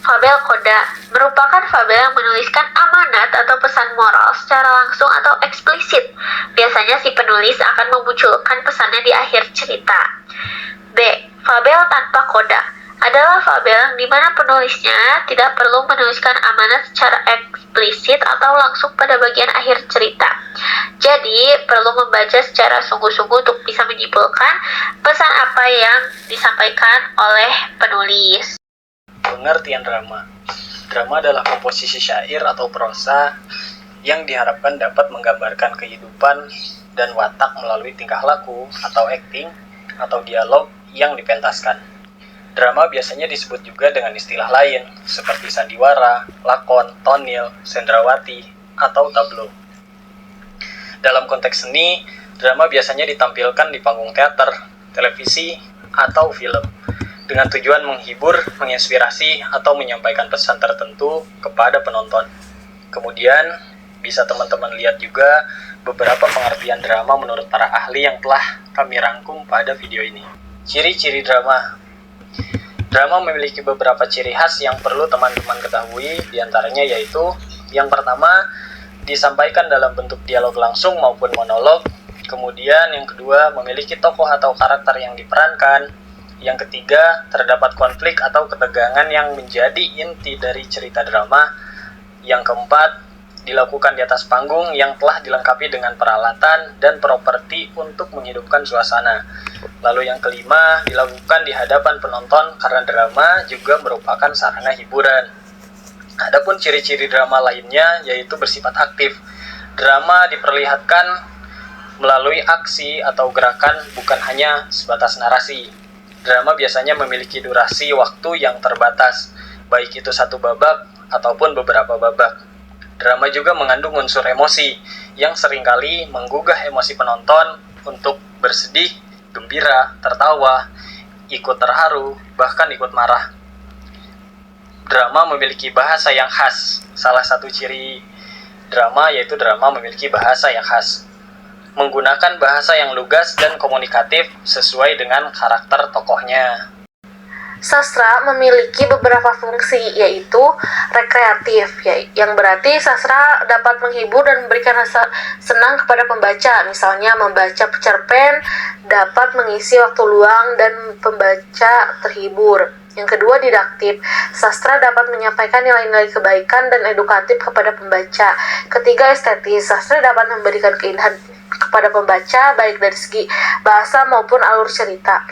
Fabel koda merupakan fabel yang menuliskan amanat atau pesan moral secara langsung atau eksplisit. Biasanya si penulis akan memunculkan pesannya di akhir cerita. B. Fabel tanpa koda adalah fabel yang dimana penulisnya tidak perlu menuliskan amanat secara eksplisit atau langsung pada bagian akhir cerita. Jadi, perlu membaca secara sungguh-sungguh untuk bisa menyimpulkan pesan apa yang disampaikan oleh penulis. Pengertian drama. Drama adalah komposisi syair atau prosa yang diharapkan dapat menggambarkan kehidupan dan watak melalui tingkah laku atau acting atau dialog yang dipentaskan. Drama biasanya disebut juga dengan istilah lain seperti sandiwara, lakon, tonil, sendrawati, atau tablo. Dalam konteks seni, drama biasanya ditampilkan di panggung teater, televisi, atau film dengan tujuan menghibur, menginspirasi, atau menyampaikan pesan tertentu kepada penonton. Kemudian, bisa teman-teman lihat juga beberapa pengertian drama menurut para ahli yang telah kami rangkum pada video ini. Ciri-ciri drama. Drama memiliki beberapa ciri khas yang perlu teman-teman ketahui, diantaranya yaitu yang pertama, disampaikan dalam bentuk dialog langsung maupun monolog. Kemudian yang kedua, memiliki tokoh atau karakter yang diperankan. Yang ketiga, terdapat konflik atau ketegangan yang menjadi inti dari cerita drama. Yang keempat, dilakukan di atas panggung yang telah dilengkapi dengan peralatan dan properti untuk menghidupkan suasana. Lalu yang kelima, dilakukan di hadapan penonton karena drama juga merupakan sarana hiburan. Adapun ciri-ciri drama lainnya yaitu bersifat aktif. Drama diperlihatkan melalui aksi atau gerakan, bukan hanya sebatas narasi. Drama biasanya memiliki durasi waktu yang terbatas, baik itu satu babak ataupun beberapa babak. Drama juga mengandung unsur emosi yang seringkali menggugah emosi penonton untuk bersedih, gembira, tertawa, ikut terharu, bahkan ikut marah. Drama memiliki bahasa yang khas. Salah satu ciri drama yaitu drama memiliki bahasa yang khas. Menggunakan bahasa yang lugas dan komunikatif sesuai dengan karakter tokohnya. Sastra memiliki beberapa fungsi, yaitu rekreatif, yang berarti sastra dapat menghibur dan memberikan rasa senang kepada pembaca. Misalnya membaca cerpen dapat mengisi waktu luang dan pembaca terhibur. Yang kedua, didaktif. Sastra dapat menyampaikan nilai-nilai kebaikan dan edukatif kepada pembaca. Ketiga, estetis. Sastra dapat memberikan keindahan kepada pembaca baik dari segi bahasa maupun alur cerita.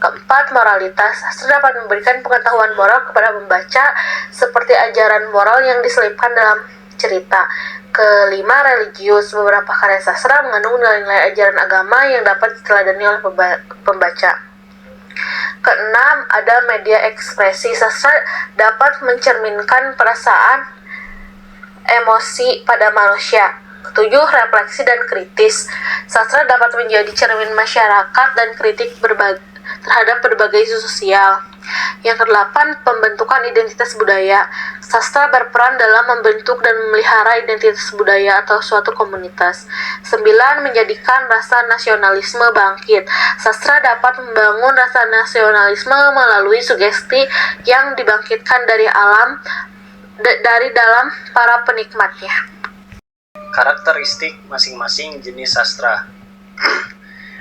Keempat, moralitas. Sastra dapat memberikan pengetahuan moral kepada pembaca seperti ajaran moral yang diselipkan dalam cerita. Kelima, religius. Beberapa karya sastra mengandung nilai-nilai ajaran agama yang dapat diteladani oleh pembaca. Keenam, ada media ekspresi. Sastra dapat mencerminkan perasaan, emosi pada manusia. Ketujuh, refleksi dan kritis. Sastra dapat menjadi cermin masyarakat dan kritik terhadap berbagai isu sosial. Yang kedelapan, pembentukan identitas budaya. Sastra berperan dalam membentuk dan memelihara identitas budaya atau suatu komunitas. 9. Menjadikan rasa nasionalisme bangkit. Sastra dapat membangun rasa nasionalisme melalui sugesti yang dibangkitkan dari dalam para penikmatnya. Karakteristik masing-masing jenis sastra.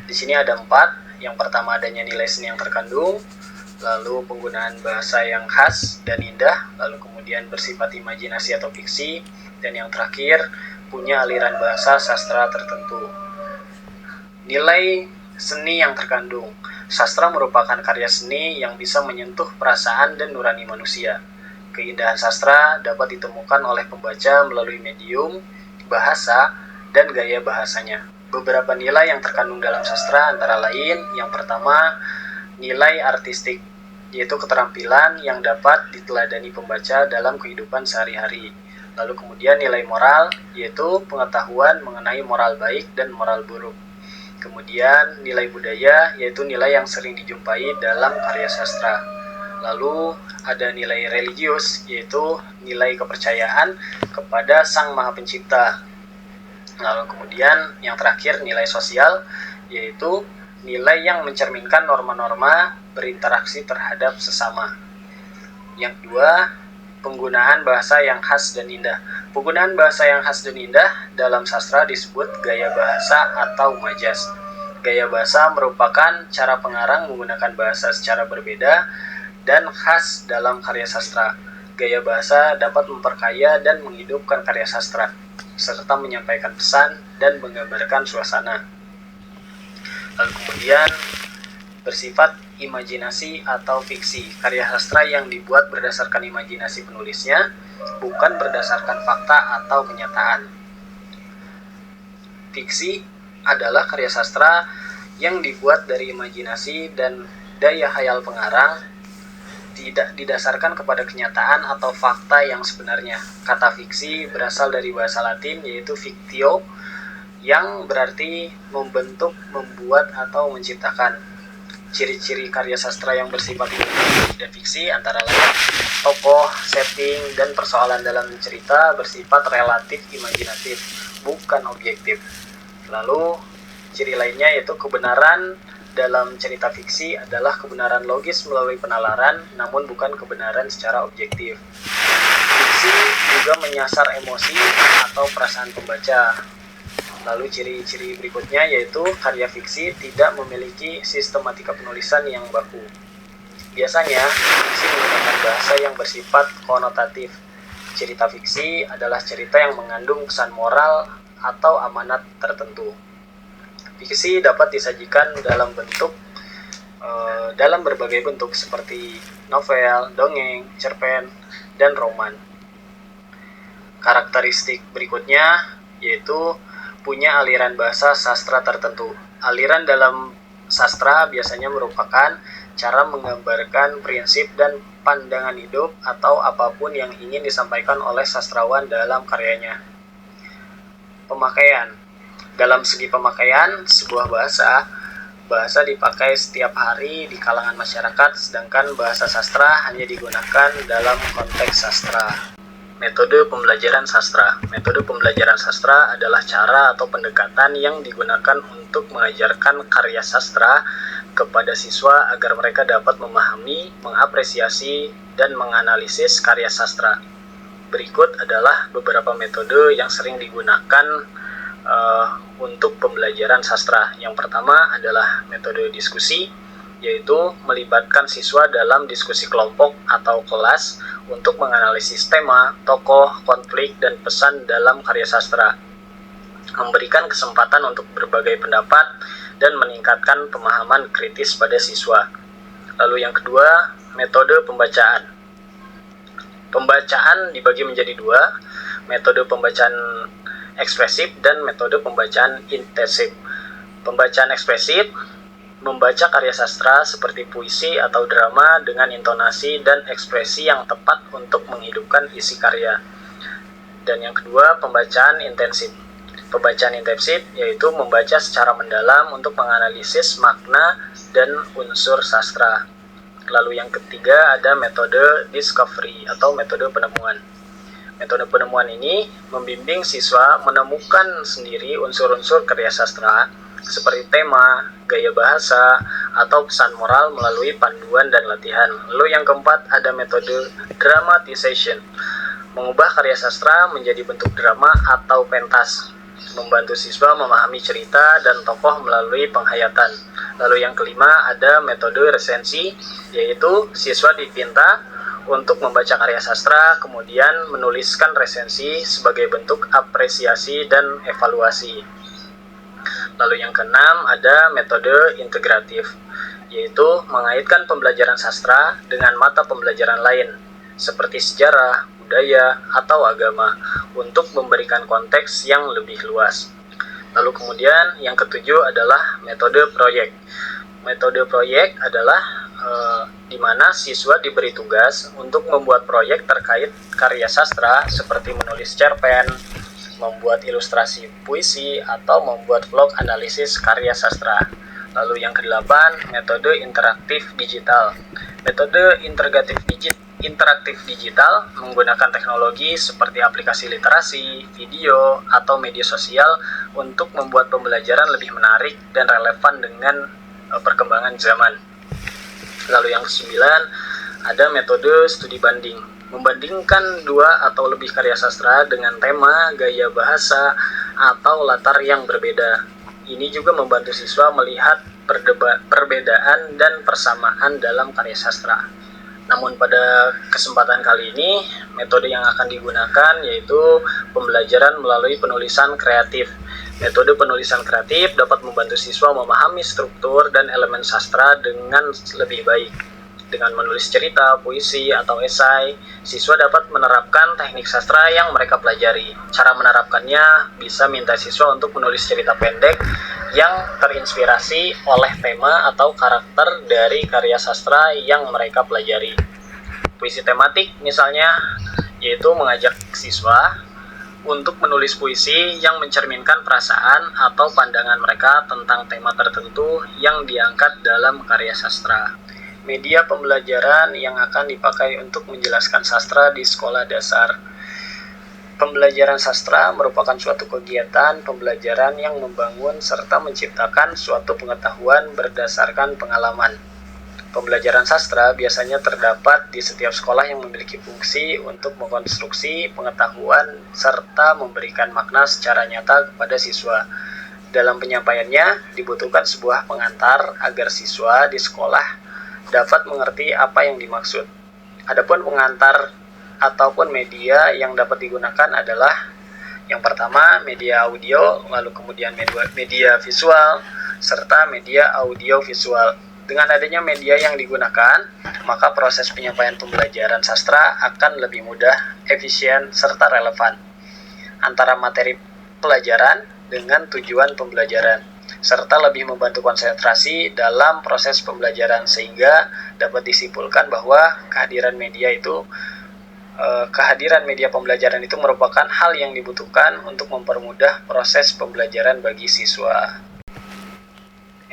Di sini ada 4. Yang pertama, adanya nilai seni yang terkandung, lalu penggunaan bahasa yang khas dan indah, lalu kemudian bersifat imajinasi atau fiksi, dan yang terakhir, punya aliran bahasa sastra tertentu. Nilai seni yang terkandung. Sastra merupakan karya seni yang bisa menyentuh perasaan dan nurani manusia. Keindahan sastra dapat ditemukan oleh pembaca melalui medium, bahasa, dan gaya bahasanya. Beberapa nilai yang terkandung dalam sastra antara lain, yang pertama, nilai artistik, yaitu keterampilan yang dapat diteladani pembaca dalam kehidupan sehari-hari. Lalu kemudian nilai moral, yaitu pengetahuan mengenai moral baik dan moral buruk. Kemudian nilai budaya, yaitu nilai yang sering dijumpai dalam karya sastra. Lalu ada nilai religius, yaitu nilai kepercayaan kepada Sang Maha Pencipta. Lalu kemudian yang terakhir nilai sosial, yaitu nilai yang mencerminkan norma-norma berinteraksi terhadap sesama. Yang kedua, penggunaan bahasa yang khas dan indah. Penggunaan bahasa yang khas dan indah dalam sastra disebut gaya bahasa atau majas. Gaya bahasa merupakan cara pengarang menggunakan bahasa secara berbeda dan khas dalam karya sastra. Gaya bahasa dapat memperkaya dan menghidupkan karya sastra, serta menyampaikan pesan dan menggambarkan suasana. Lalu kemudian bersifat imajinasi atau fiksi, karya sastra yang dibuat berdasarkan imajinasi penulisnya, bukan berdasarkan fakta atau kenyataan. Fiksi adalah karya sastra yang dibuat dari imajinasi dan daya khayal pengarang, tidak didasarkan kepada kenyataan atau fakta yang sebenarnya. Kata fiksi berasal dari bahasa Latin yaitu fictio, yang berarti membentuk, membuat, atau menciptakan. Ciri-ciri karya sastra yang bersifat imajinatif dan fiksi antara lain tokoh, setting, dan persoalan dalam cerita bersifat relatif imajinatif, bukan objektif. Lalu, ciri lainnya yaitu kebenaran dalam cerita fiksi adalah kebenaran logis melalui penalaran, namun bukan kebenaran secara objektif. Fiksi juga menyasar emosi atau perasaan pembaca. Lalu ciri-ciri berikutnya yaitu karya fiksi tidak memiliki sistematika penulisan yang baku. Biasanya, fiksi menggunakan bahasa yang bersifat konotatif. Cerita fiksi adalah cerita yang mengandung pesan moral atau amanat tertentu. Fiksi dapat disajikan dalam berbagai bentuk seperti novel, dongeng, cerpen, dan roman. Karakteristik berikutnya yaitu punya aliran bahasa sastra tertentu. Aliran dalam sastra biasanya merupakan cara menggambarkan prinsip dan pandangan hidup atau apapun yang ingin disampaikan oleh sastrawan dalam karyanya. Pemakaian. Dalam segi pemakaian, sebuah bahasa dipakai setiap hari di kalangan masyarakat, sedangkan bahasa sastra hanya digunakan dalam konteks sastra. Metode pembelajaran sastra. Metode pembelajaran sastra adalah cara atau pendekatan yang digunakan untuk mengajarkan karya sastra kepada siswa agar mereka dapat memahami, mengapresiasi, dan menganalisis karya sastra. Berikut adalah beberapa metode yang sering digunakan untuk pembelajaran sastra. Yang pertama adalah metode diskusi, yaitu melibatkan siswa dalam diskusi kelompok atau kelas untuk menganalisis tema, tokoh, konflik, dan pesan dalam karya sastra. Memberikan kesempatan untuk berbagai pendapat dan meningkatkan pemahaman kritis pada siswa. Lalu yang kedua, metode pembacaan. Pembacaan dibagi menjadi dua, metode pembacaan ekspresif dan metode pembacaan intensif. Pembacaan ekspresif membaca karya sastra seperti puisi atau drama dengan intonasi dan ekspresi yang tepat untuk menghidupkan isi karya. Dan yang kedua, pembacaan intensif. Pembacaan intensif yaitu membaca secara mendalam untuk menganalisis makna dan unsur sastra. Lalu yang ketiga ada metode discovery atau metode penemuan. Metode penemuan ini membimbing siswa menemukan sendiri unsur-unsur karya sastra seperti tema, gaya bahasa, atau pesan moral melalui panduan dan latihan. Lalu yang keempat ada metode dramatization, mengubah karya sastra menjadi bentuk drama atau pentas, membantu siswa memahami cerita dan tokoh melalui penghayatan. Lalu yang kelima ada metode resensi, yaitu siswa dipinta untuk membaca karya sastra, kemudian menuliskan resensi sebagai bentuk apresiasi dan evaluasi. Lalu yang keenam ada metode integratif, yaitu mengaitkan pembelajaran sastra dengan mata pembelajaran lain, seperti sejarah, budaya, atau agama, untuk memberikan konteks yang lebih luas. Lalu kemudian yang ketujuh adalah metode proyek. Metode proyek adalah di mana siswa diberi tugas untuk membuat proyek terkait karya sastra seperti menulis cerpen, membuat ilustrasi puisi, atau membuat vlog analisis karya sastra. Lalu yang kedelapan, metode interaktif digital. Metode interaktif digital menggunakan teknologi seperti aplikasi literasi, video, atau media sosial untuk membuat pembelajaran lebih menarik dan relevan dengan perkembangan zaman. Lalu yang kesembilan, ada metode studi banding. Membandingkan dua atau lebih karya sastra dengan tema, gaya bahasa, atau latar yang berbeda. Ini juga membantu siswa melihat perbedaan dan persamaan dalam karya sastra. Namun pada kesempatan kali ini, metode yang akan digunakan yaitu pembelajaran melalui penulisan kreatif. Metode penulisan kreatif dapat membantu siswa memahami struktur dan elemen sastra dengan lebih baik. Dengan menulis cerita, puisi, atau esai, siswa dapat menerapkan teknik sastra yang mereka pelajari. Cara menerapkannya bisa minta siswa untuk menulis cerita pendek yang terinspirasi oleh tema atau karakter dari karya sastra yang mereka pelajari. Puisi tematik misalnya, yaitu mengajak siswa untuk menulis puisi yang mencerminkan perasaan atau pandangan mereka tentang tema tertentu yang diangkat dalam karya sastra. Media pembelajaran yang akan dipakai untuk menjelaskan sastra di sekolah dasar. Pembelajaran sastra merupakan suatu kegiatan pembelajaran yang membangun serta menciptakan suatu pengetahuan berdasarkan pengalaman. Pembelajaran sastra biasanya terdapat di setiap sekolah yang memiliki fungsi untuk mengkonstruksi pengetahuan serta memberikan makna secara nyata kepada siswa. Dalam penyampaiannya, dibutuhkan sebuah pengantar agar siswa di sekolah dapat mengerti apa yang dimaksud. Adapun pengantar ataupun media yang dapat digunakan adalah yang pertama media audio, lalu kemudian media visual, serta media audio visual. Dengan adanya media yang digunakan, maka proses penyampaian pembelajaran sastra akan lebih mudah, efisien, serta relevan antara materi pelajaran dengan tujuan pembelajaran, serta lebih membantu konsentrasi dalam proses pembelajaran, sehingga dapat disimpulkan bahwa kehadiran media pembelajaran itu merupakan hal yang dibutuhkan untuk mempermudah proses pembelajaran bagi siswa.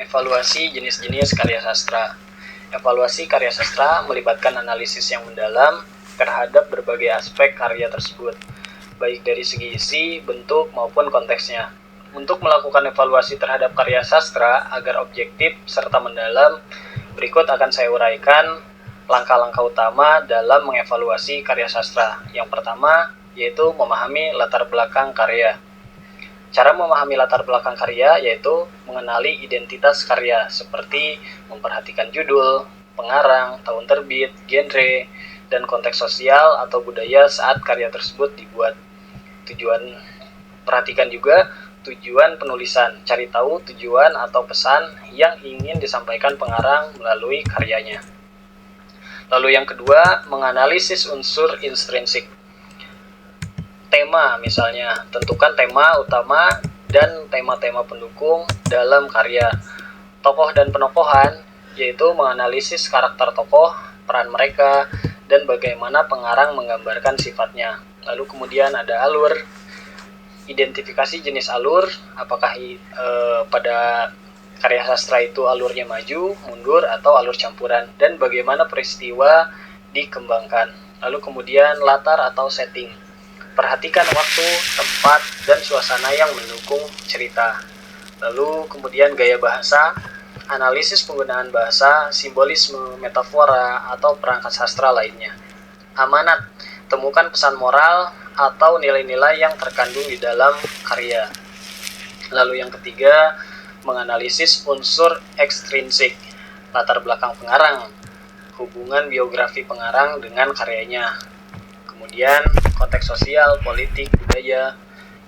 Evaluasi jenis-jenis karya sastra. Evaluasi karya sastra melibatkan analisis yang mendalam terhadap berbagai aspek karya tersebut, baik dari segi isi, bentuk, maupun konteksnya. Untuk melakukan evaluasi terhadap karya sastra agar objektif serta mendalam, berikut akan saya uraikan langkah-langkah utama dalam mengevaluasi karya sastra. Yang pertama, yaitu memahami latar belakang karya. Cara memahami latar belakang karya yaitu mengenali identitas karya, seperti memperhatikan judul, pengarang, tahun terbit, genre, dan konteks sosial atau budaya saat karya tersebut dibuat. Perhatikan juga tujuan penulisan, cari tahu tujuan atau pesan yang ingin disampaikan pengarang melalui karyanya. Lalu yang kedua, menganalisis unsur intrinsik. Tema misalnya, tentukan tema utama dan tema-tema pendukung dalam karya. Tokoh dan penokohan, yaitu menganalisis karakter tokoh, peran mereka, dan bagaimana pengarang menggambarkan sifatnya. Lalu kemudian ada alur. Identifikasi jenis alur, apakah pada karya sastra itu alurnya maju, mundur, atau alur campuran, dan bagaimana peristiwa dikembangkan. Lalu kemudian latar atau setting. Perhatikan waktu, tempat, dan suasana yang mendukung cerita. Lalu kemudian gaya bahasa, analisis penggunaan bahasa, simbolisme, metafora, atau perangkat sastra lainnya. Amanat, temukan pesan moral atau nilai-nilai yang terkandung di dalam karya. Lalu yang ketiga, menganalisis unsur ekstrinsik, latar belakang pengarang, hubungan biografi pengarang dengan karyanya. Kemudian konteks sosial, politik, budaya,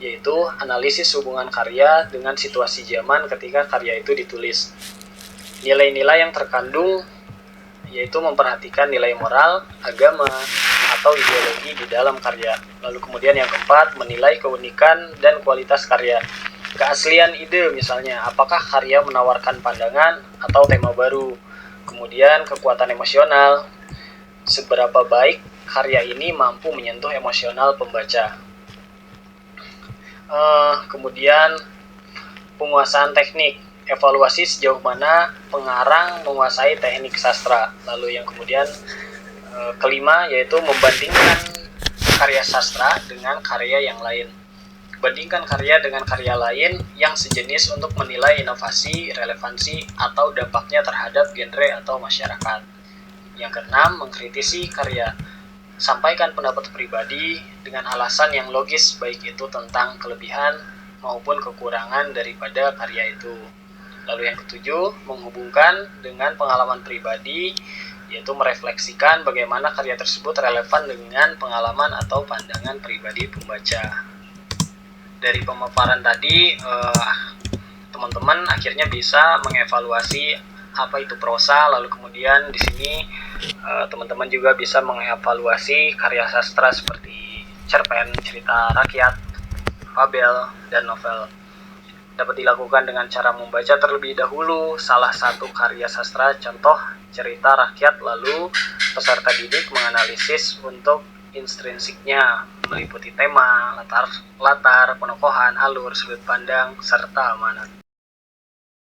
yaitu analisis hubungan karya dengan situasi zaman ketika karya itu ditulis. Nilai-nilai yang terkandung yaitu memperhatikan nilai moral, agama, atau ideologi di dalam karya. Lalu kemudian yang keempat, menilai keunikan dan kualitas karya. Keaslian ide misalnya, apakah karya menawarkan pandangan atau tema baru. Kemudian kekuatan emosional, seberapa baik karya ini mampu menyentuh emosional pembaca. Kemudian penguasaan teknik, evaluasi sejauh mana pengarang menguasai teknik sastra. Lalu yang kemudian kelima yaitu membandingkan karya sastra dengan karya yang lain. Bandingkan karya dengan karya lain yang sejenis untuk menilai inovasi, relevansi, atau dampaknya terhadap genre atau masyarakat. Yang keenam, mengkritisi karya. Sampaikan pendapat pribadi dengan alasan yang logis, baik itu tentang kelebihan maupun kekurangan daripada karya itu. Lalu yang ketujuh, menghubungkan dengan pengalaman pribadi, yaitu merefleksikan bagaimana karya tersebut relevan dengan pengalaman atau pandangan pribadi pembaca. Dari pemaparan tadi, teman-teman akhirnya bisa mengevaluasi apa itu prosa, lalu kemudian di sini teman-teman juga bisa mengevaluasi karya sastra seperti cerpen, cerita rakyat, fabel, dan novel. Dapat dilakukan dengan cara membaca terlebih dahulu salah satu karya sastra, contoh cerita rakyat, lalu peserta didik menganalisis untuk intrinsiknya, meliputi tema, latar, penokohan, alur, sudut pandang, serta amanat.